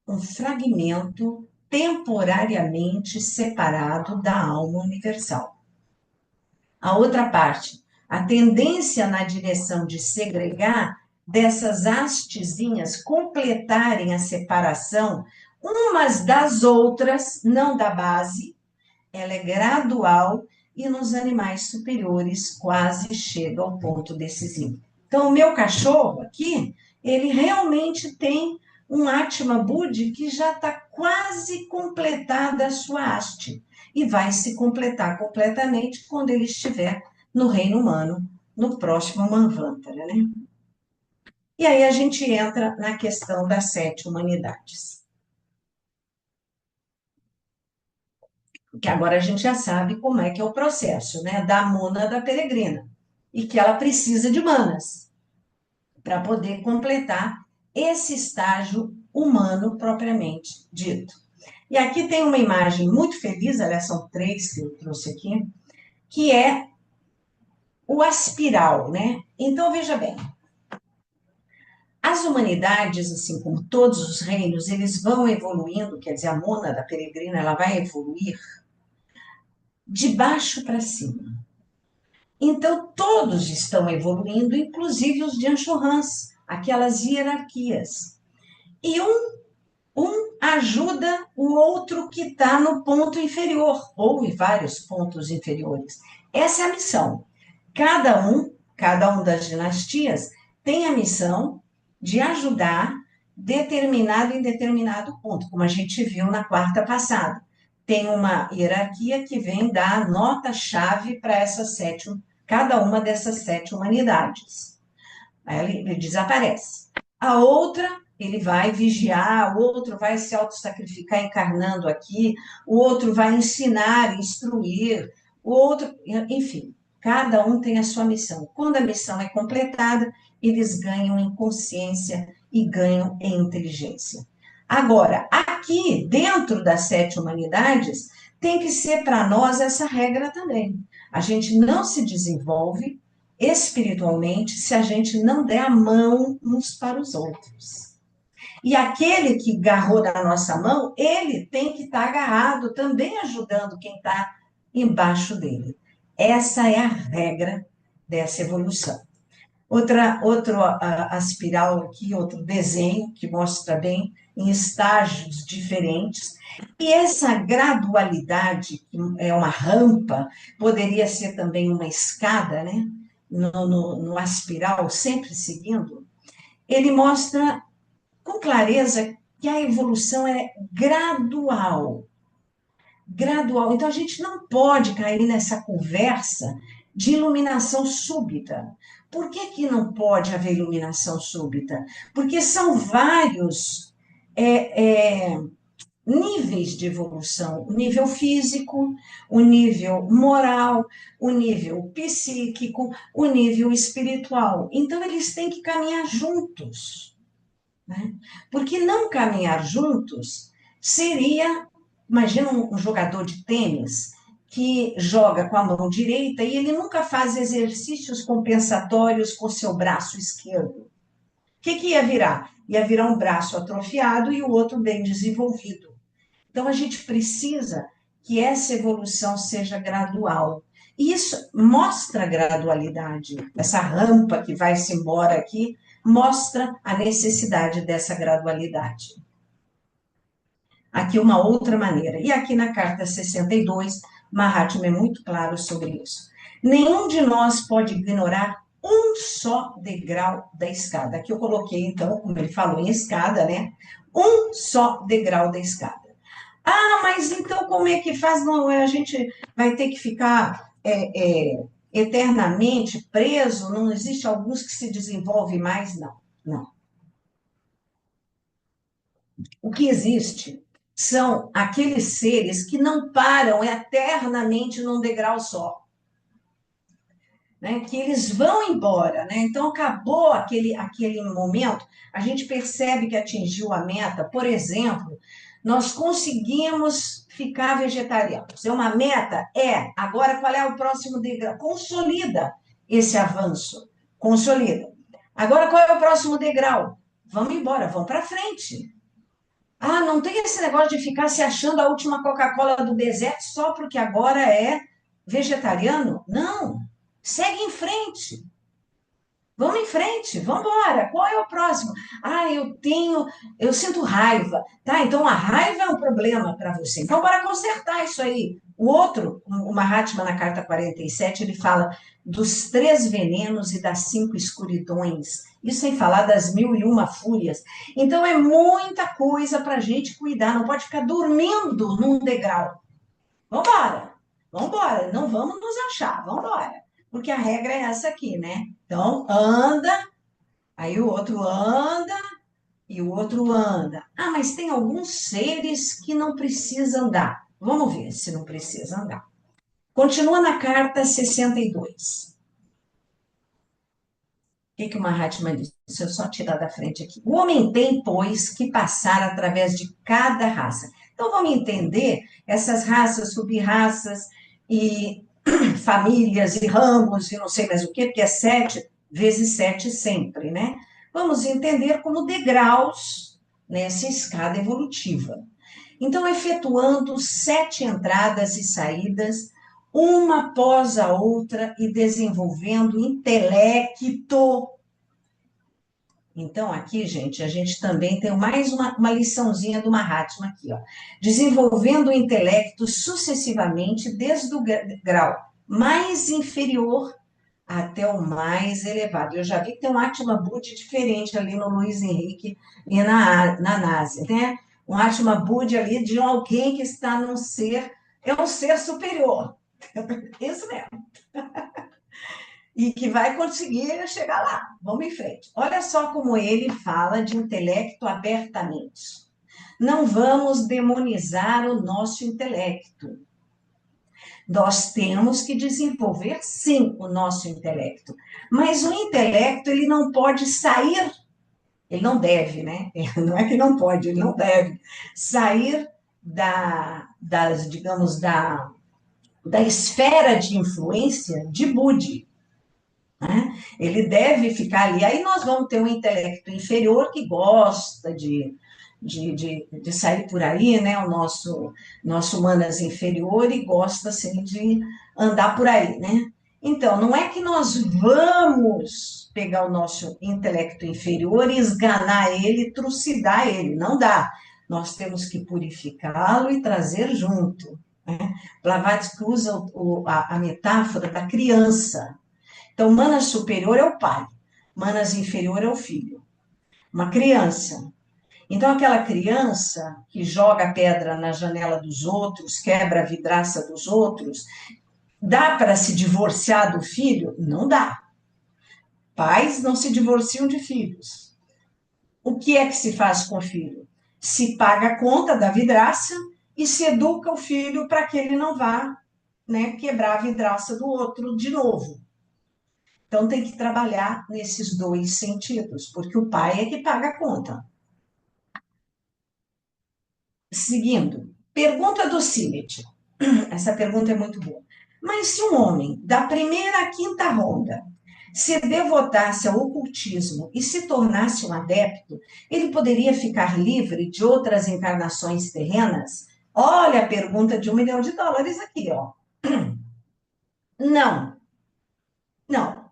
um fragmento temporariamente separado da alma universal. A outra parte, a tendência na direção de segregar dessas hastezinhas completarem a separação umas das outras, não da base, ela é gradual e nos animais superiores quase chega ao ponto decisivo. Então, o meu cachorro aqui, ele realmente tem um Atma Budi que já está quase completada a sua haste e vai se completar completamente quando ele estiver no reino humano, no próximo Manvantara, né? E aí a gente entra na questão das 7 humanidades. Que agora a gente já sabe como é que é o processo, né, da mônada peregrina, e que ela precisa de manas para poder completar esse estágio humano propriamente dito. E aqui tem uma imagem muito feliz, aliás, são 3 que eu trouxe aqui, que é o aspiral, né? Então, veja bem, as humanidades, assim como todos os reinos, eles vão evoluindo, quer dizer, a mônada peregrina, ela vai evoluir de baixo para cima. Então, todos estão evoluindo, inclusive os de Anchorrans, aquelas hierarquias. E um ajuda o outro que está no ponto inferior, ou em vários pontos inferiores. Essa é a missão. Cada um das dinastias tem a missão de ajudar em determinado ponto, como a gente viu na quarta passada. Tem uma hierarquia que vem dar nota-chave para essas 7 cada uma dessas 7 humanidades. Aí ele desaparece. A outra, ele vai vigiar, o outro vai se autossacrificar encarnando aqui, o outro vai ensinar, instruir, o outro, enfim, cada um tem a sua missão. Quando a missão é completada, eles ganham em consciência e ganham em inteligência. Agora, aqui, dentro das 7 humanidades, tem que ser para nós essa regra também. A gente não se desenvolve espiritualmente se a gente não der a mão uns para os outros. E aquele que agarrou na nossa mão, ele tem que estar agarrado também ajudando quem está embaixo dele. Essa é a regra dessa evolução. Outro a espiral aqui, outro desenho que mostra bem em estágios diferentes. E essa gradualidade, que é uma rampa, poderia ser também uma escada, né? No aspiral, sempre seguindo, ele mostra com clareza que a evolução é gradual. Gradual. Então, a gente não pode cair nessa conversa de iluminação súbita. Por que, que não pode haver iluminação súbita? Porque são vários níveis de evolução: o nível físico, o nível moral, o nível psíquico, o nível espiritual. Então, eles têm que caminhar juntos, né? Porque não caminhar juntos seria, imagina um jogador de tênis que joga com a mão direita e ele nunca faz exercícios compensatórios com seu braço esquerdo. O que ia virar? Ia virar um braço atrofiado e o outro bem desenvolvido. Então, a gente precisa que essa evolução seja gradual. E isso mostra a gradualidade. Essa rampa que vai-se embora aqui mostra a necessidade dessa gradualidade. Aqui uma outra maneira. E aqui na carta 62, Mahatma é muito claro sobre isso. Nenhum de nós pode ignorar um só degrau da escada. Aqui eu coloquei, então, como ele falou em escada, né? Um só degrau da escada. Ah, mas então como é que faz? Não, a gente vai ter que ficar eternamente preso? Não existe alguns que se desenvolvem mais? Não, não. O que existe são aqueles seres que não param eternamente num degrau só. Né, que eles vão embora, né? Então acabou aquele momento, a gente percebe que atingiu a meta. Por exemplo, nós conseguimos ficar vegetarianos. É uma meta? É. Agora qual é o próximo degrau? Consolida esse avanço. Consolida. Agora qual é o próximo degrau? Vamos embora, vamos para frente. Ah, não tem esse negócio de ficar se achando a última Coca-Cola do deserto só porque agora é vegetariano? Não. Segue em frente. Vamos em frente, vamos embora. Qual é o próximo? Ah, eu sinto raiva. Tá, então a raiva é um problema para você. Então, bora consertar isso aí. O outro, o Mahatma, na carta 47, ele fala dos 3 venenos e das 5 escuridões. Isso sem falar das 1001 fúrias. Então, é muita coisa para a gente cuidar. Não pode ficar dormindo num degrau. Vamos embora. Vamos embora. Não vamos nos achar. Vamos embora. Porque a regra é essa aqui, né? Então, anda, aí o outro anda e o outro anda. Ah, mas tem alguns seres que não precisam andar. Vamos ver se não precisa andar. Continua na carta 62. O que o Mahatma diz? Deixa eu só tirar da frente aqui. O homem tem, pois, que passar através de cada raça. Então, vamos entender essas raças, sub-raças e famílias e ramos e não sei mais o quê, porque é 7 vezes 7 sempre, né? Vamos entender como degraus nessa escada evolutiva. Então, efetuando 7 entradas e saídas, uma após a outra, e desenvolvendo intelecto. Então, aqui, gente, a gente também tem mais uma liçãozinha do Mahatma aqui, ó. Desenvolvendo o intelecto sucessivamente, desde o grau mais inferior até o mais elevado. Eu já vi que tem um Atma Budi diferente ali no Luiz Henrique e na Nase, né? Um Atma Budi ali de alguém que está num ser, é um ser superior. Isso mesmo. e que vai conseguir chegar lá. Vamos em frente. Olha só como ele fala de intelecto abertamente. Não vamos demonizar o nosso intelecto. Nós temos que desenvolver, sim, o nosso intelecto. Mas o intelecto, ele não pode sair, ele não deve, né? Não é que não pode, ele não deve sair digamos, da esfera de influência de Budi, né? Ele deve ficar ali. Aí nós vamos ter um intelecto inferior que gosta de sair por aí, né? O nosso humanas inferior e gosta assim de andar por aí, né? Então, não é que nós vamos pegar o nosso intelecto inferior e esganar ele, trucidar ele, não dá. Nós temos que purificá-lo e trazer junto, né? Blavatsky usa a metáfora da criança. Então, manas superior é o pai, manas inferior é o filho. Uma criança. Então, aquela criança que joga pedra na janela dos outros, quebra a vidraça dos outros, dá para se divorciar do filho? Não dá. Pais não se divorciam de filhos. O que é que se faz com o filho? Se paga a conta da vidraça e se educa o filho para que ele não vá, né, quebrar a vidraça do outro de novo. Então, tem que trabalhar nesses dois sentidos, porque o pai é que paga a conta. Seguindo, pergunta do Simet. Essa pergunta é muito boa. Mas se um homem, da primeira à quinta ronda, se devotasse ao ocultismo e se tornasse um adepto, ele poderia ficar livre de outras encarnações terrenas? Olha a pergunta de US$ 1 milhão aqui, ó. Não, não,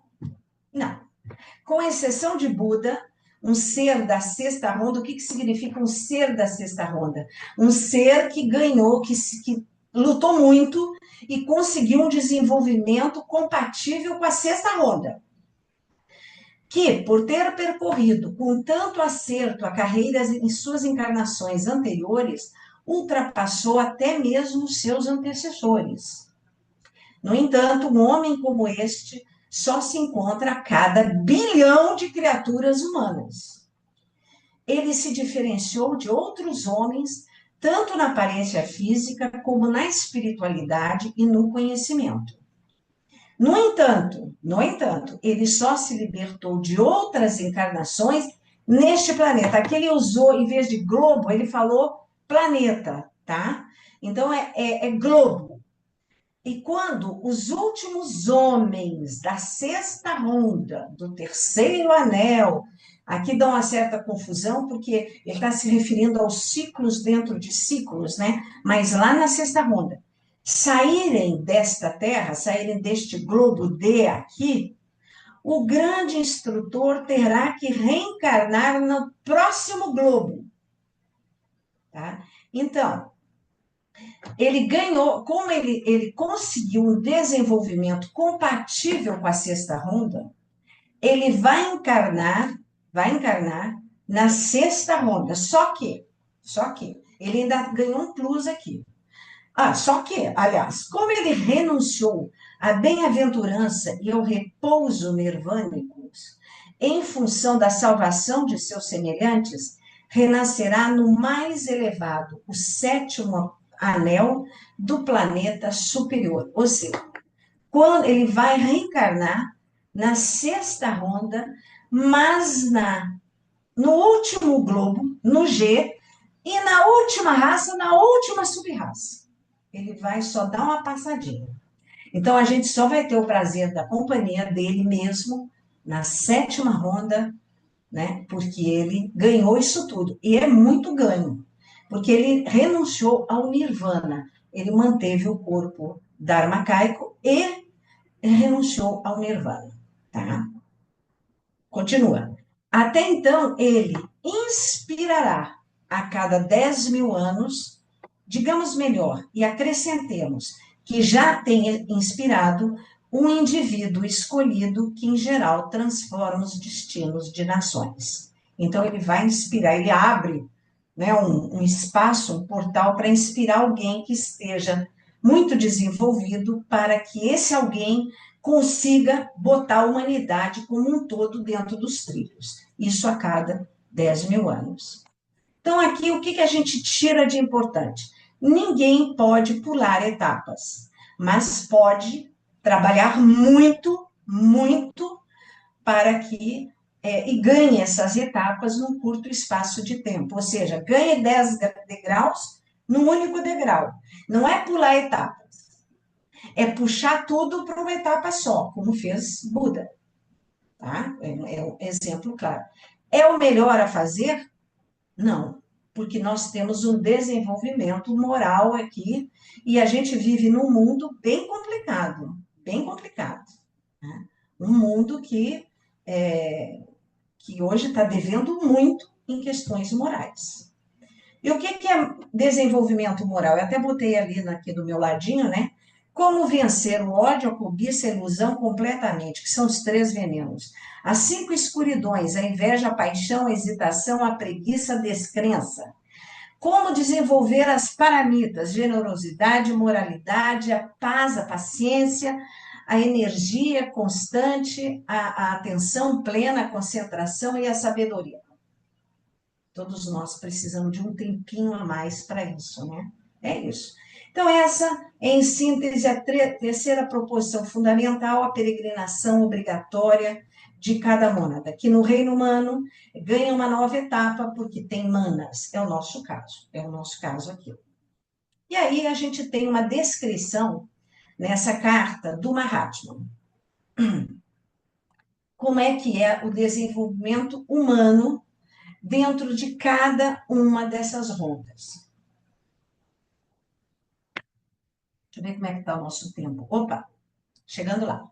não. Com exceção de Buda, um ser da sexta ronda, o que significa um ser da sexta ronda? Um ser que ganhou, que lutou muito e conseguiu um desenvolvimento compatível com a sexta ronda. Que, por ter percorrido com tanto acerto a carreira em suas encarnações anteriores, ultrapassou até mesmo seus antecessores. No entanto, um homem como este só se encontra a cada bilhão de criaturas humanas. Ele se diferenciou de outros homens, tanto na aparência física, como na espiritualidade e no conhecimento. No entanto, ele só se libertou de outras encarnações neste planeta. Aqui ele usou, em vez de globo, ele falou planeta, tá? Então, é globo. E quando os últimos homens da sexta ronda, do terceiro anel, aqui dá uma certa confusão, porque ele está se referindo aos ciclos dentro de ciclos, né? Mas lá na sexta ronda, saírem desta terra, saírem deste globo D aqui, o grande instrutor terá que reencarnar no próximo globo, tá? Então, ele ganhou, como ele conseguiu um desenvolvimento compatível com a sexta ronda, ele vai encarnar na sexta ronda. Só que, ele ainda ganhou um plus aqui. Só que, aliás, como ele renunciou à bem-aventurança e ao repouso nirvânicos, em função da salvação de seus semelhantes, renascerá no mais elevado, o sétimo anel do planeta superior. Ou seja, quando ele vai reencarnar na sexta ronda, mas no último globo, no G, e na última raça, na última sub-raça. Ele vai só dar uma passadinha. Então, a gente só vai ter o prazer da companhia dele mesmo na sétima ronda, né? Porque ele ganhou isso tudo. E é muito ganho, porque ele renunciou ao nirvana. Ele manteve o corpo dharmakaico e renunciou ao nirvana, tá? Continua. Até então, ele inspirará a cada 10.000 anos, digamos melhor, e acrescentemos que já tenha inspirado um indivíduo escolhido que, em geral, transforma os destinos de nações. Então, ele vai inspirar, ele abre, né, um espaço, um portal para inspirar alguém que esteja muito desenvolvido para que esse alguém consiga botar a humanidade como um todo dentro dos trilhos. Isso a cada 10 mil anos. Então, aqui, o que a gente tira de importante? Ninguém pode pular etapas, mas pode trabalhar muito, muito para que e ganhe essas etapas num curto espaço de tempo, ou seja, ganhe 10 degraus num único degrau. Não é pular etapas, é puxar tudo para uma etapa só, como fez Buda. Tá? É um exemplo claro. É o melhor a fazer? Não, porque nós temos um desenvolvimento moral aqui e a gente vive num mundo bem complicado, bem complicado. Né? Um mundo que hoje está devendo muito em questões morais. E o que é desenvolvimento moral? Eu até botei ali aqui do meu ladinho, né? Como vencer o ódio, a cobiça e a ilusão completamente, que são os 3 venenos. As 5 escuridões, a inveja, a paixão, a hesitação, a preguiça, a descrença. Como desenvolver as paramitas, generosidade, moralidade, a paz, a paciência, a energia constante, a atenção plena, a concentração e a sabedoria. Todos nós precisamos de um tempinho a mais para isso, né? É isso. Então, essa é, em síntese, a terceira proposição fundamental, a peregrinação obrigatória de cada mônada, que no reino humano ganha uma nova etapa porque tem manas. É o nosso caso aqui. E aí a gente tem uma descrição nessa carta do Mahatma. Como é que é o desenvolvimento humano dentro de cada uma dessas rondas. Deixa eu ver como é que está o nosso tempo. Opa, chegando lá.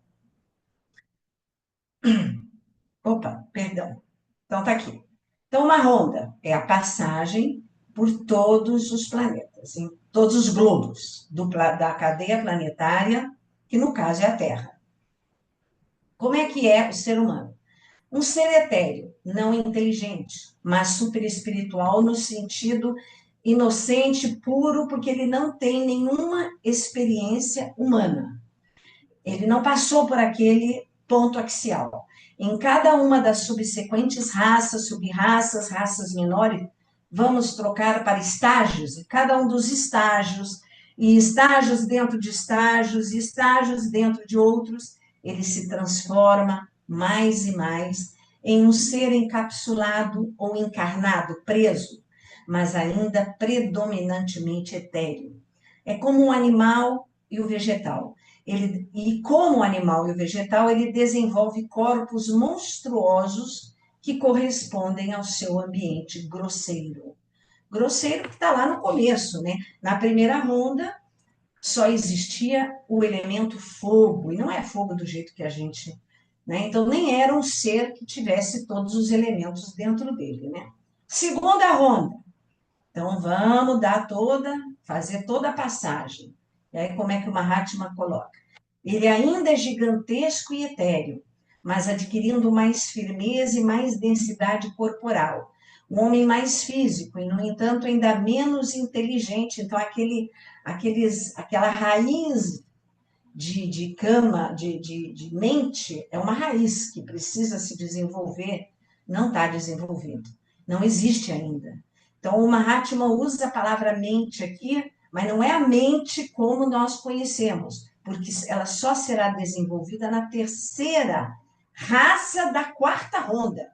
Opa, perdão. Então, tá aqui. Então, uma ronda é a passagem por todos os planetas, em todos os globos da cadeia planetária, que no caso é a Terra. Como é que é o ser humano? Um ser etéreo, não inteligente, mas superespiritual no sentido inocente, puro, porque ele não tem nenhuma experiência humana. Ele não passou por aquele ponto axial. Em cada uma das subsequentes raças, subraças, raças menores, vamos trocar para estágios, e cada um dos estágios, e estágios dentro de estágios, e estágios dentro de outros, ele se transforma mais e mais em um ser encapsulado ou encarnado, preso, mas ainda predominantemente etéreo. É como um animal e o vegetal. E como o animal e o vegetal, ele desenvolve corpos monstruosos que correspondem ao seu ambiente grosseiro. Grosseiro que está lá no começo, né? Na primeira ronda, só existia o elemento fogo, e não é fogo do jeito que a gente... Né? Então, nem era um ser que tivesse todos os elementos dentro dele, né? Segunda ronda. Então, vamos fazer toda a passagem. E aí, como é que o Mahatma coloca? Ele ainda é gigantesco e etéreo, mas adquirindo mais firmeza e mais densidade corporal. Um homem mais físico e, no entanto, ainda menos inteligente. Então, aquela raiz de mente, é uma raiz que precisa se desenvolver, não está desenvolvido, não existe ainda. Então, o Mahatma usa a palavra mente aqui, mas não é a mente como nós conhecemos, porque ela só será desenvolvida na terceira raça da quarta ronda.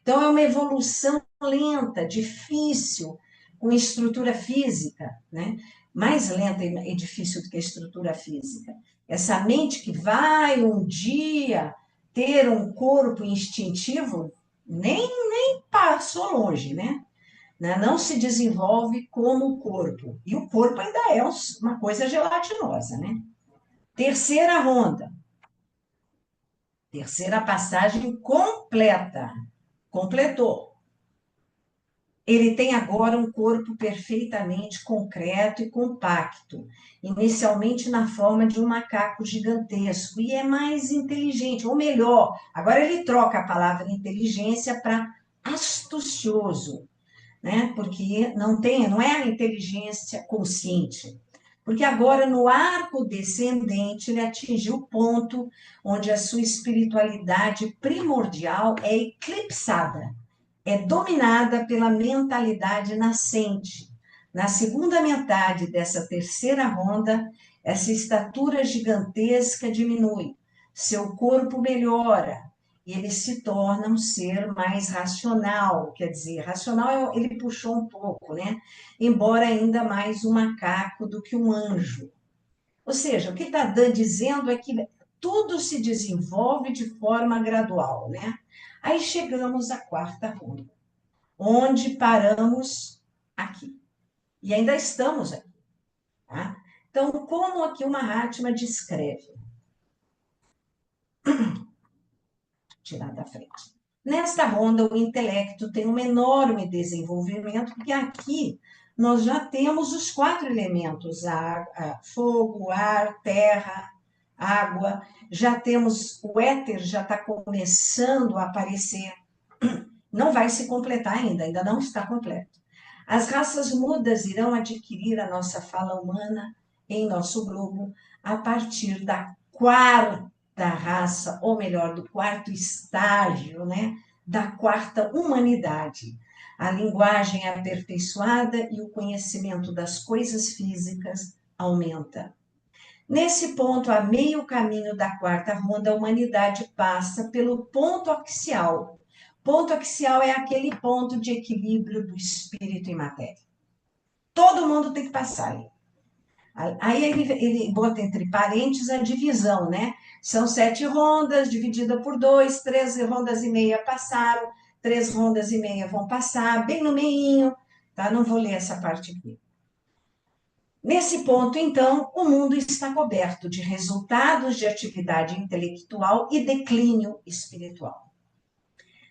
Então, é uma evolução lenta, difícil, com estrutura física, né? Mais lenta e difícil do que a estrutura física. Essa mente que vai um dia ter um corpo instintivo, nem passou longe, né? Não se desenvolve como o corpo. E o corpo ainda é uma coisa gelatinosa, né? Terceira ronda. Terceira passagem completa. Completou. Ele tem agora um corpo perfeitamente concreto e compacto, inicialmente na forma de um macaco gigantesco, e é mais inteligente, ou melhor, agora ele troca a palavra inteligência para astucioso, né? Porque não é a inteligência consciente, Porque agora, no arco descendente, ele atingiu o ponto onde a sua espiritualidade primordial é eclipsada, é dominada pela mentalidade nascente. Na segunda metade dessa terceira ronda, essa estatura gigantesca diminui, seu corpo melhora, e ele se torna um ser mais racional, quer dizer, racional ele puxou um pouco, né? Embora ainda mais um macaco do que um anjo. Ou seja, o que está dizendo é que tudo se desenvolve de forma gradual, né? Aí chegamos à quarta ronda, onde paramos aqui. E ainda estamos aqui. Tá? Então, como aqui o Mahatma descreve? Tirar da frente. Nesta ronda, o intelecto tem um enorme desenvolvimento, porque aqui nós já temos os 4 elementos: fogo, ar, terra, água. Já temos o éter, já está começando a aparecer. Não vai se completar ainda não está completo. As raças mudas irão adquirir a nossa fala humana em nosso globo a partir da quarta raça, ou melhor, do quarto estágio, né? Da quarta humanidade. A linguagem é aperfeiçoada e o conhecimento das coisas físicas aumenta. Nesse ponto, a meio caminho da quarta ronda, a humanidade passa pelo ponto axial. Ponto axial é aquele ponto de equilíbrio do espírito e matéria. Todo mundo tem que passar ali. Aí ele bota entre parênteses a divisão, né? São 7 rondas, dividida por 2, 3 rondas e meia passaram, 3 rondas e meia vão passar, bem no meinho, tá? Não vou ler essa parte aqui. Nesse ponto, então, o mundo está coberto de resultados de atividade intelectual e declínio espiritual.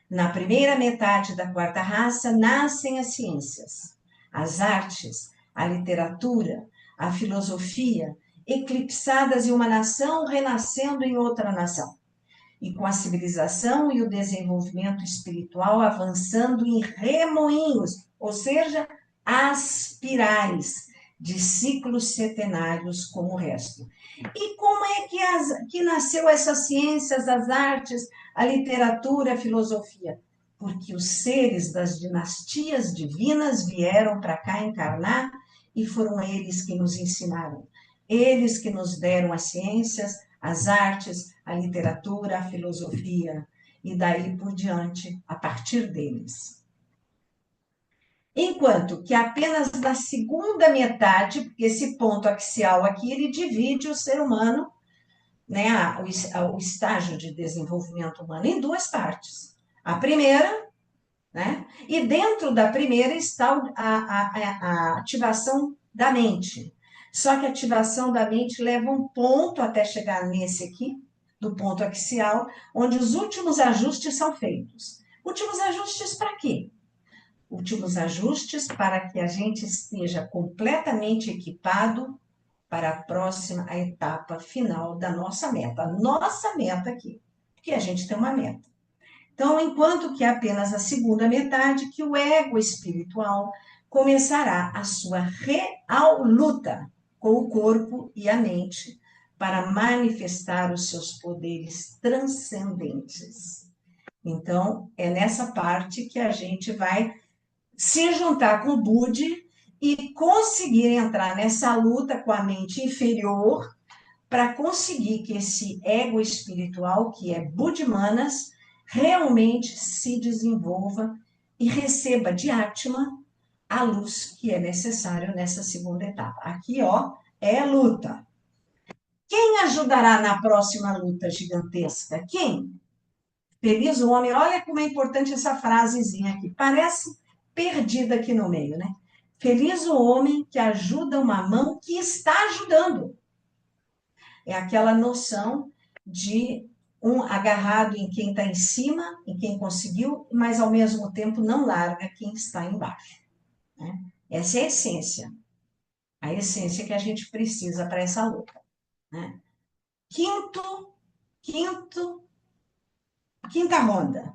Na primeira metade da quarta raça, nascem as ciências, as artes, a literatura, a filosofia, eclipsadas em uma nação, renascendo em outra nação. E com a civilização e o desenvolvimento espiritual avançando em remoinhos, ou seja, aspirais, de ciclos setenários como o resto. E como é que nasceu essas ciências, as artes, a literatura, a filosofia? Porque os seres das dinastias divinas vieram para cá encarnar e foram eles que nos ensinaram. Eles que nos deram as ciências, as artes, a literatura, a filosofia, e daí por diante, a partir deles. Enquanto que apenas na segunda metade, porque esse ponto axial aqui, ele divide o ser humano, né, o estágio de desenvolvimento humano em 2 partes. A primeira, né, e dentro da primeira está a ativação da mente. Só que a ativação da mente leva um ponto até chegar nesse aqui, do ponto axial, onde os últimos ajustes são feitos. Últimos ajustes para quê? Últimos ajustes para que a gente esteja completamente equipado para a próxima etapa final da nossa meta. A nossa meta aqui, porque a gente tem uma meta. Então, enquanto que apenas a segunda metade, que o ego espiritual começará a sua real luta com o corpo e a mente para manifestar os seus poderes transcendentes. Então, é nessa parte que a gente vai se juntar com o Budi e conseguir entrar nessa luta com a mente inferior para conseguir que esse ego espiritual, que é Budimanas, realmente se desenvolva e receba de Atma a luz que é necessária nessa segunda etapa. Aqui, ó, é luta. Quem ajudará na próxima luta gigantesca? Quem? Feliz o homem. Olha como é importante essa frasezinha aqui. Parece perdida aqui no meio, né? Feliz o homem que ajuda uma mão que está ajudando. É aquela noção de um agarrado em quem está em cima, em quem conseguiu, mas ao mesmo tempo não larga quem está embaixo. Né? Essa é a essência que a gente precisa para essa luta. Né? Quinta ronda.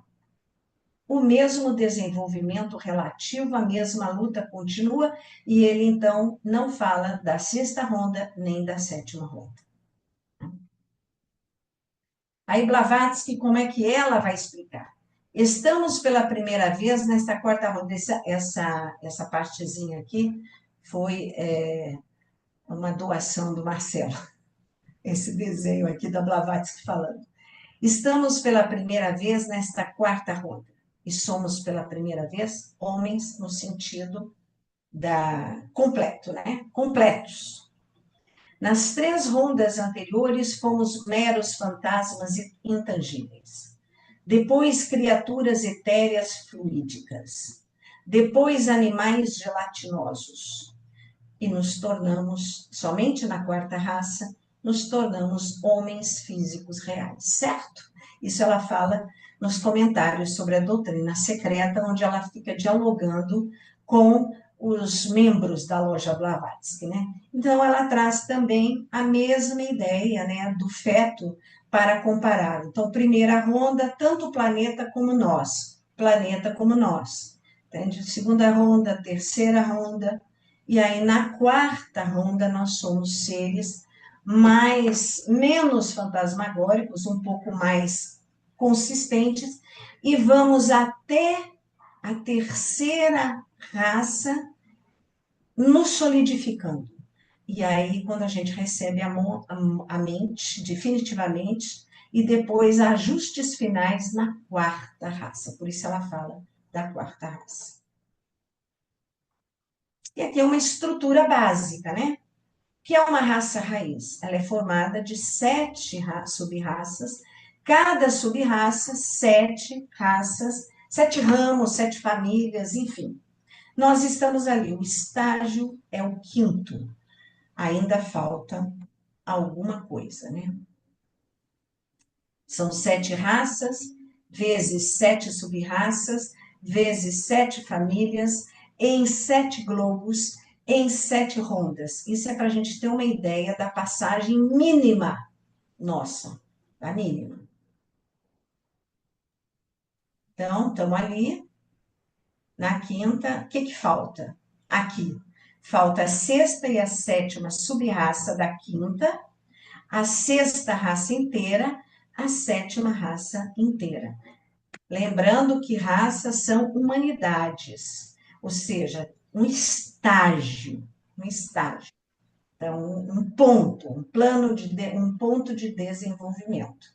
o mesmo desenvolvimento relativo, a mesma luta continua, e ele, então, não fala da sexta ronda nem da sétima ronda. Aí Blavatsky, como é que ela vai explicar? Estamos pela primeira vez nesta quarta ronda. Essa partezinha aqui foi uma doação do Marcelo, esse desenho aqui da Blavatsky falando. Estamos pela primeira vez nesta quarta ronda. E somos pela primeira vez homens no sentido da completo, né? Completos. Nas 3 rondas anteriores, fomos meros fantasmas intangíveis. Depois, criaturas etéreas fluídicas. Depois, animais gelatinosos. E nos tornamos, somente na quarta raça, nos tornamos homens físicos reais, certo? Isso ela fala nos comentários sobre a doutrina secreta, onde ela fica dialogando com os membros da loja Blavatsky, né? Então, ela traz também a mesma ideia, né, do feto para comparar. Então, primeira ronda, tanto o planeta como nós. Entende? Segunda ronda, terceira ronda, e aí na quarta ronda nós somos seres menos fantasmagóricos, um pouco mais consistentes, e vamos até a terceira raça nos solidificando. E aí, quando a gente recebe a mente, definitivamente, e depois ajustes finais na quarta raça. Por isso ela fala da quarta raça. E aqui é uma estrutura básica, né? Que é uma raça raiz. Ela é formada de 7 sub-raças, cada sub-raça, 7 raças, 7 ramos, 7 famílias, enfim. Nós estamos ali, o estágio é o quinto. Ainda falta alguma coisa, né? São 7 raças, vezes 7 sub-raças, vezes 7 famílias, em 7 globos, em 7 rondas. Isso é para a gente ter uma ideia da passagem mínima nossa, a mínima. Então, estamos ali, na quinta, o que falta? Aqui, falta a sexta e a sétima sub-raça da quinta, a sexta raça inteira, a sétima raça inteira. Lembrando que raças são humanidades, ou seja, um estágio, um estágio. Então, um ponto, um ponto de desenvolvimento.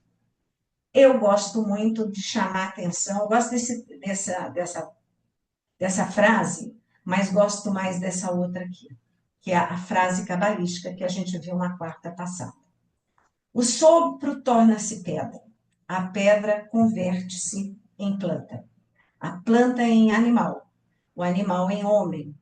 Eu gosto muito de chamar atenção, eu gosto dessa frase, mas gosto mais dessa outra aqui, que é a frase cabalística que a gente viu na quarta passada. O sopro torna-se pedra, a pedra converte-se em planta, a planta em animal, o animal em homem,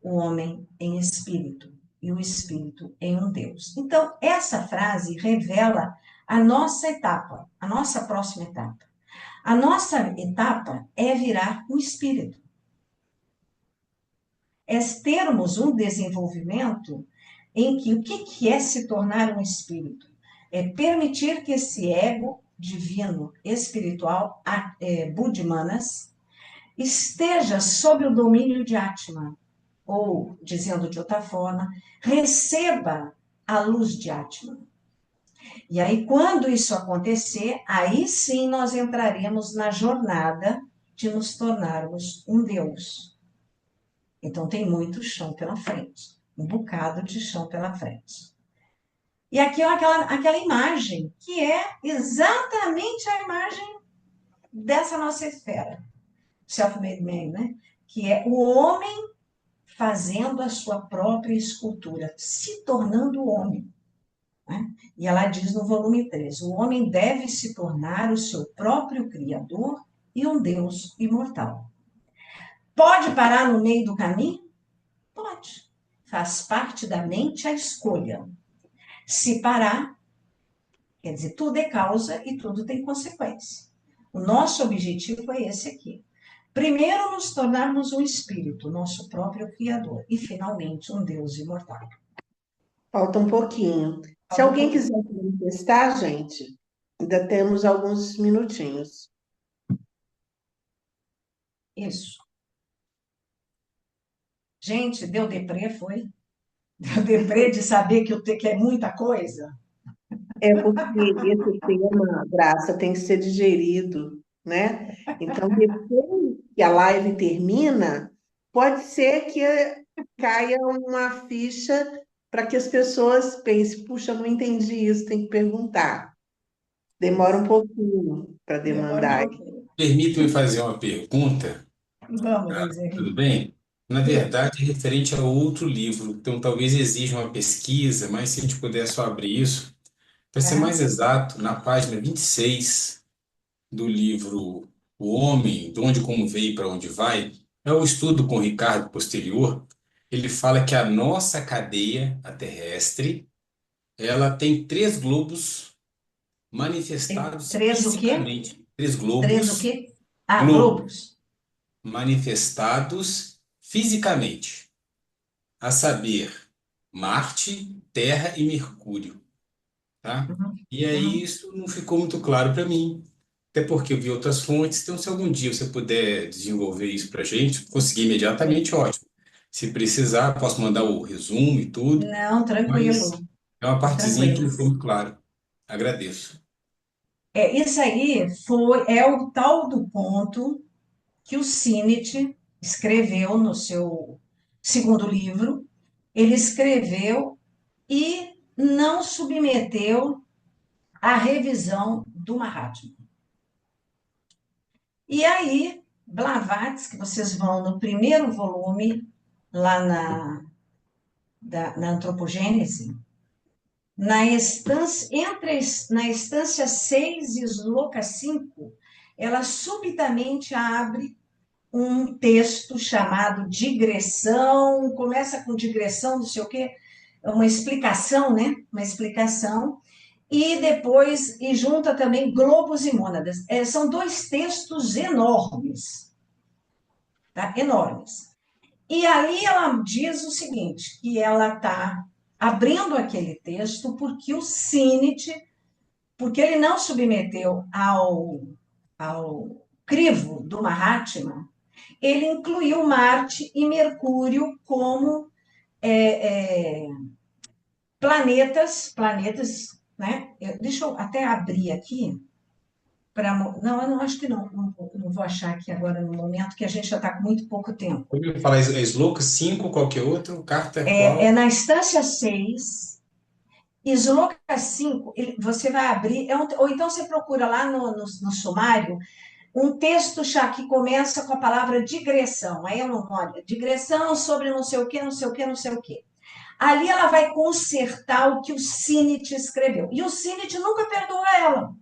o homem em espírito e o espírito em um Deus. Então, essa frase revela a nossa etapa, a nossa próxima etapa. A nossa etapa é virar um espírito. É termos um desenvolvimento em que o que é se tornar um espírito? É permitir que esse ego divino, espiritual, Buddhimanas, esteja sob o domínio de Atman, ou, dizendo de outra forma, receba a luz de Atman. E aí, quando isso acontecer, aí sim nós entraremos na jornada de nos tornarmos um Deus. Então, tem muito chão pela frente, um bocado de chão pela frente. E aqui é aquela imagem, que é exatamente a imagem dessa nossa esfera, self-made man, né? Que é o homem fazendo a sua própria escultura, se tornando homem. Né? E ela diz no volume 3, o homem deve se tornar o seu próprio criador e um Deus imortal. Pode parar no meio do caminho? Pode. Faz parte da mente a escolha. Se parar, quer dizer, tudo é causa e tudo tem consequência. O nosso objetivo é esse aqui. Primeiro, nos tornarmos um espírito, nosso próprio criador, e finalmente um Deus imortal. Falta um pouquinho. Se Falta um alguém pouquinho. quiser manifestar, gente, ainda temos alguns minutinhos. Isso. Gente, deu deprê, foi? Deu deprê de saber que é muita coisa? É porque esse tema, Graça, tem que ser digerido, né? Então, depois que a live termina, pode ser que caia uma ficha para que as pessoas pensem, puxa, não entendi isso, tem que perguntar. Demora um Isso. pouquinho para Demora um demandar. pouquinho. Permita-me fazer uma pergunta, Vamos, Luiz tudo Henrique. bem? Na Tudo. verdade, é referente a outro livro, então talvez exija uma pesquisa, mas se a gente puder só abrir isso, para ser mais Aham. exato, na página 26 do livro O Homem, de onde como veio e para onde vai, é o estudo com Ricardo Posterior. Ele fala que a nossa cadeia, a terrestre, ela tem três globos Tem manifestados três o quê? fisicamente. Três Três o globos, quê? Ah, globos globos. manifestados fisicamente, a saber, Marte, Terra e Mercúrio, tá? Uhum. E aí Uhum. isso não ficou muito claro para mim, até porque eu vi outras fontes, então se algum dia você puder desenvolver isso para a gente, conseguir imediatamente, ótimo. Se precisar, posso mandar o resumo e tudo, Não, mas tranquilo, é uma partezinha que não tranquilo. ficou muito claro. Agradeço. Isso aí é o tal do ponto que o Sinnett escreveu no seu segundo livro. Ele escreveu e não submeteu à revisão do Mahatma. E aí, Blavatsky, que vocês vão no primeiro volume, lá na Antropogênese, na estância 6 e Sloka 5, ela subitamente abre um texto chamado digressão, começa com digressão, não sei o quê, uma explicação, né? Uma explicação, e depois, e junta também globos e mônadas. São dois textos enormes, tá? Enormes. E aí ela diz o seguinte, que ela está abrindo aquele texto porque o Sinnett, porque ele não submeteu ao crivo do Mahatma, ele incluiu Marte e Mercúrio como é, é, planetas, né? Deixa eu até abrir aqui para. Não, eu não acho que não vou achar aqui agora no momento, que a gente já está com muito pouco tempo. Eu ia falar Sloka 5, qualquer outro, carta É qual? na instância 6, Sloka 5, você vai abrir, ou então você procura lá no sumário, um texto já que começa com a palavra digressão. Aí eu não olho, digressão sobre não sei o que, não sei o que, não sei o que. Ali ela vai consertar o que o Sinnett escreveu. E o Sinnett nunca perdoou ela.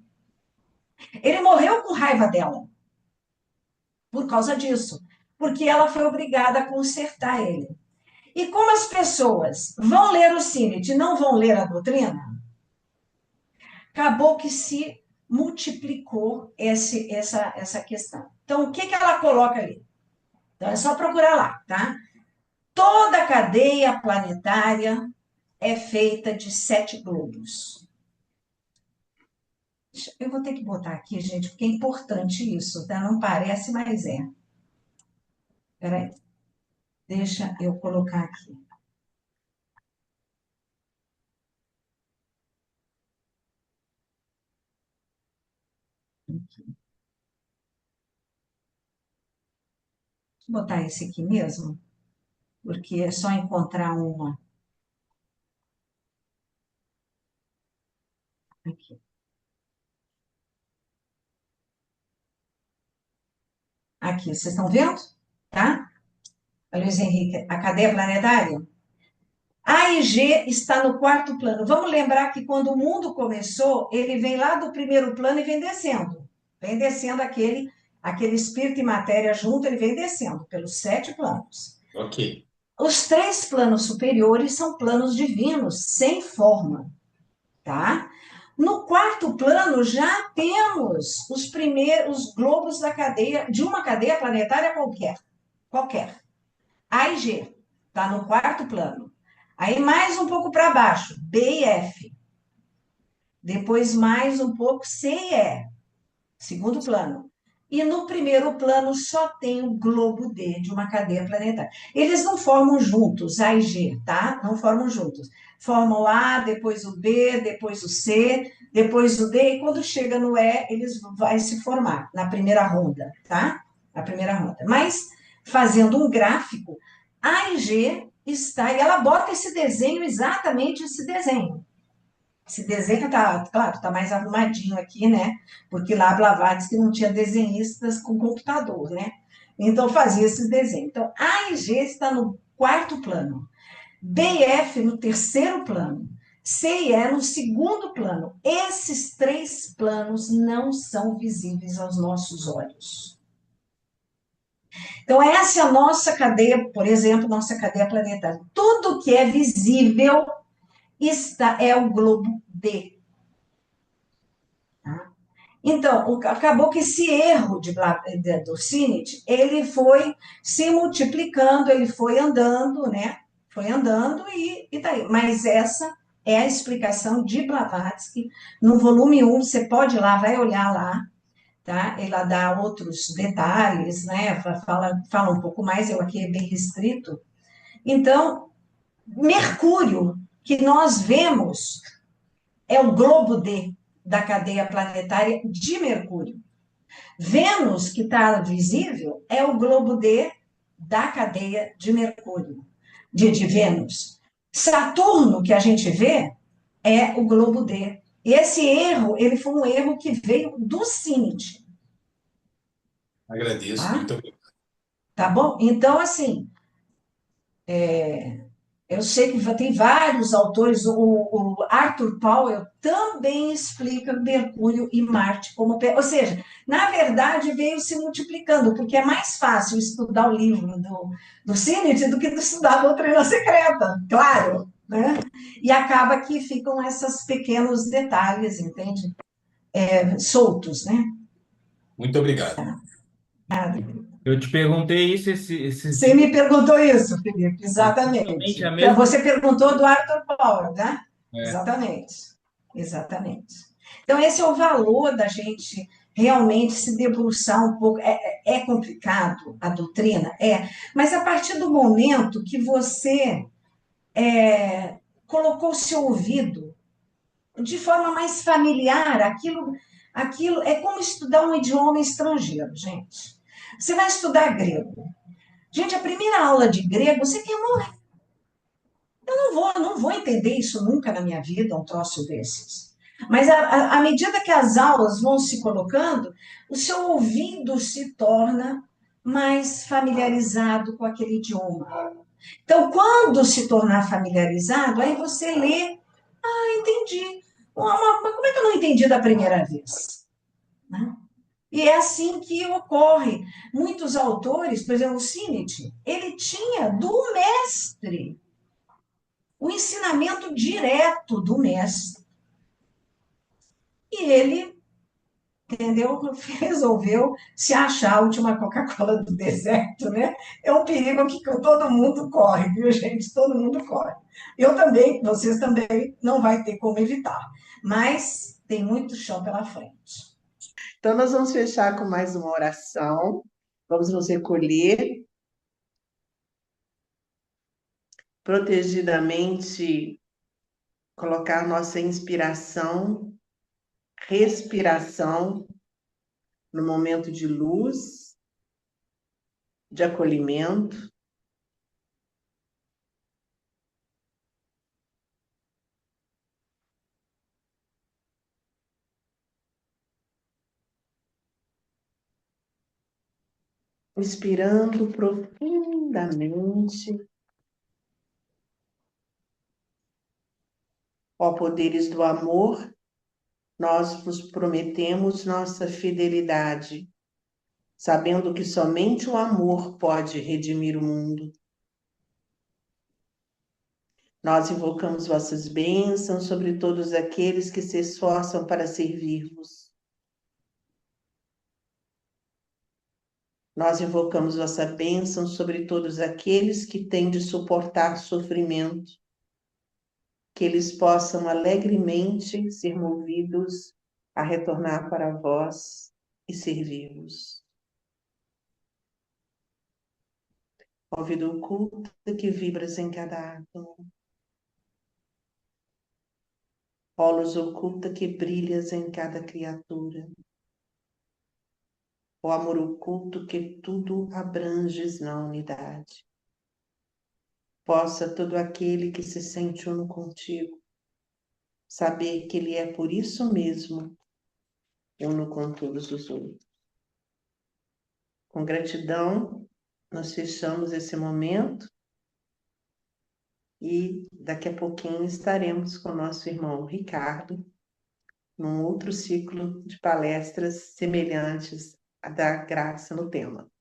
Ele morreu com raiva dela por causa disso, porque ela foi obrigada a consertar ele. E como as pessoas vão ler o Sinnett e não vão ler a doutrina, acabou que se multiplicou essa questão. Então, o que ela coloca ali? Então, é só procurar lá, tá? Toda a cadeia planetária é feita de 7 globos. Eu vou ter que botar aqui, gente, porque é importante isso, tá? Não parece, mas é. Peraí, deixa eu colocar aqui. Vou botar esse aqui mesmo, porque é só encontrar uma. Aqui. Aqui, vocês estão vendo? Tá? Luiz Henrique, a cadeia planetária? A e G está no quarto plano. Vamos lembrar que quando o mundo começou, ele vem lá do primeiro plano e vem descendo. Vem descendo aquele espírito e matéria junto, ele vem descendo pelos 7 planos. Ok. Os 3 planos superiores são planos divinos, sem forma, tá? No quarto plano já temos os primeiros globos da cadeia, de uma cadeia planetária qualquer. A e G, tá no quarto plano. Aí mais um pouco para baixo, B e F. Depois mais um pouco C e E, segundo plano. e no primeiro plano só tem o globo D de uma cadeia planetária. Eles não formam juntos, A e G, tá? Não formam juntos. Formam o A, depois o B, depois o C, depois o D, e quando chega no E, eles vão se formar na primeira ronda, tá? Na primeira ronda. Mas, fazendo um gráfico, A e G está, e ela bota esse desenho, exatamente esse desenho. Esse desenho tá, claro, tá mais arrumadinho aqui, né? Porque lá Blavatsky não tinha desenhistas com computador, né? Então fazia esse desenho. Então, A e G está no quarto plano, B e F no terceiro plano, C e E no segundo plano. Esses três planos não são visíveis aos nossos olhos. Então, essa é a nossa cadeia, por exemplo, nossa cadeia planetária. Tudo que é visível é o globo D. Tá? Então, acabou que esse erro do Sinit, ele foi se multiplicando, ele foi andando, né? Foi andando e daí. Mas essa é a explicação de Blavatsky. No volume 1, você pode ir lá, vai olhar lá, tá? Ela dá outros detalhes, né? Fala um pouco mais, eu aqui é bem restrito. Então, Mercúrio, que nós vemos, é o globo D da cadeia planetária de Mercúrio. Vênus, que está visível, é o globo D da cadeia de Mercúrio, de Vênus. Saturno, que a gente vê, é o globo D. E esse erro, ele foi um erro que veio do Sinit, Agradeço, tá? muito obrigado. Tá bom? Então, assim, eu sei que tem vários autores, o Arthur Powell também explica Mercúrio e Marte como. Ou seja, na verdade, veio se multiplicando, porque é mais fácil estudar o livro do Sinnett do que estudar a doutrina secreta, claro. Né? E acaba que ficam esses pequenos detalhes, entende? Soltos, né? Muito obrigado. Eu te perguntei isso esses Você dias, me perguntou isso, Felipe, exatamente a exatamente. mesma Você perguntou do Arthur Powell, né? coisa. Exatamente, exatamente. Então, esse é o valor da gente realmente se debruçar um pouco. É complicado a doutrina? É, mas a partir do momento que você colocou o seu ouvido de forma mais familiar, aquilo é como estudar um idioma estrangeiro, gente. Você vai estudar grego. Gente, a primeira aula de grego, você quer morrer. Eu não vou entender isso nunca na minha vida, um troço desses. Mas à medida que as aulas vão se colocando, o seu ouvido se torna mais familiarizado com aquele idioma. Então, quando se tornar familiarizado, aí você lê, entendi. Mas como é que eu não entendi da primeira vez? Né? E é assim que ocorre. Muitos autores, por exemplo, o Sinnett, ele tinha do mestre o ensinamento direto do mestre. E ele, entendeu? Resolveu se achar a última Coca-Cola do deserto, né? É um perigo que todo mundo corre, viu, gente? Todo mundo corre. Eu também, vocês também, não vai ter como evitar. Mas tem muito chão pela frente. Então, nós vamos fechar com mais uma oração. Vamos nos recolher, protegidamente colocar nossa inspiração, respiração no momento de luz, de acolhimento. Inspirando profundamente. Ó poderes do amor, nós vos prometemos nossa fidelidade, sabendo que somente o amor pode redimir o mundo. Nós invocamos vossas bênçãos sobre todos aqueles que se esforçam para servir-vos. Nós invocamos vossa bênção sobre todos aqueles que têm de suportar sofrimento, que eles possam alegremente ser movidos a retornar para vós e servir-vos. Ó vida oculta que vibras em cada átomo. Ó luz oculta que brilhas em cada criatura. Ó amor oculto que tudo abranges na unidade. Possa todo aquele que se sente uno contigo saber que ele é por isso mesmo uno com todos os outros. Com gratidão, nós fechamos esse momento e daqui a pouquinho estaremos com o nosso irmão Ricardo num outro ciclo de palestras semelhantes à da Graça no tema.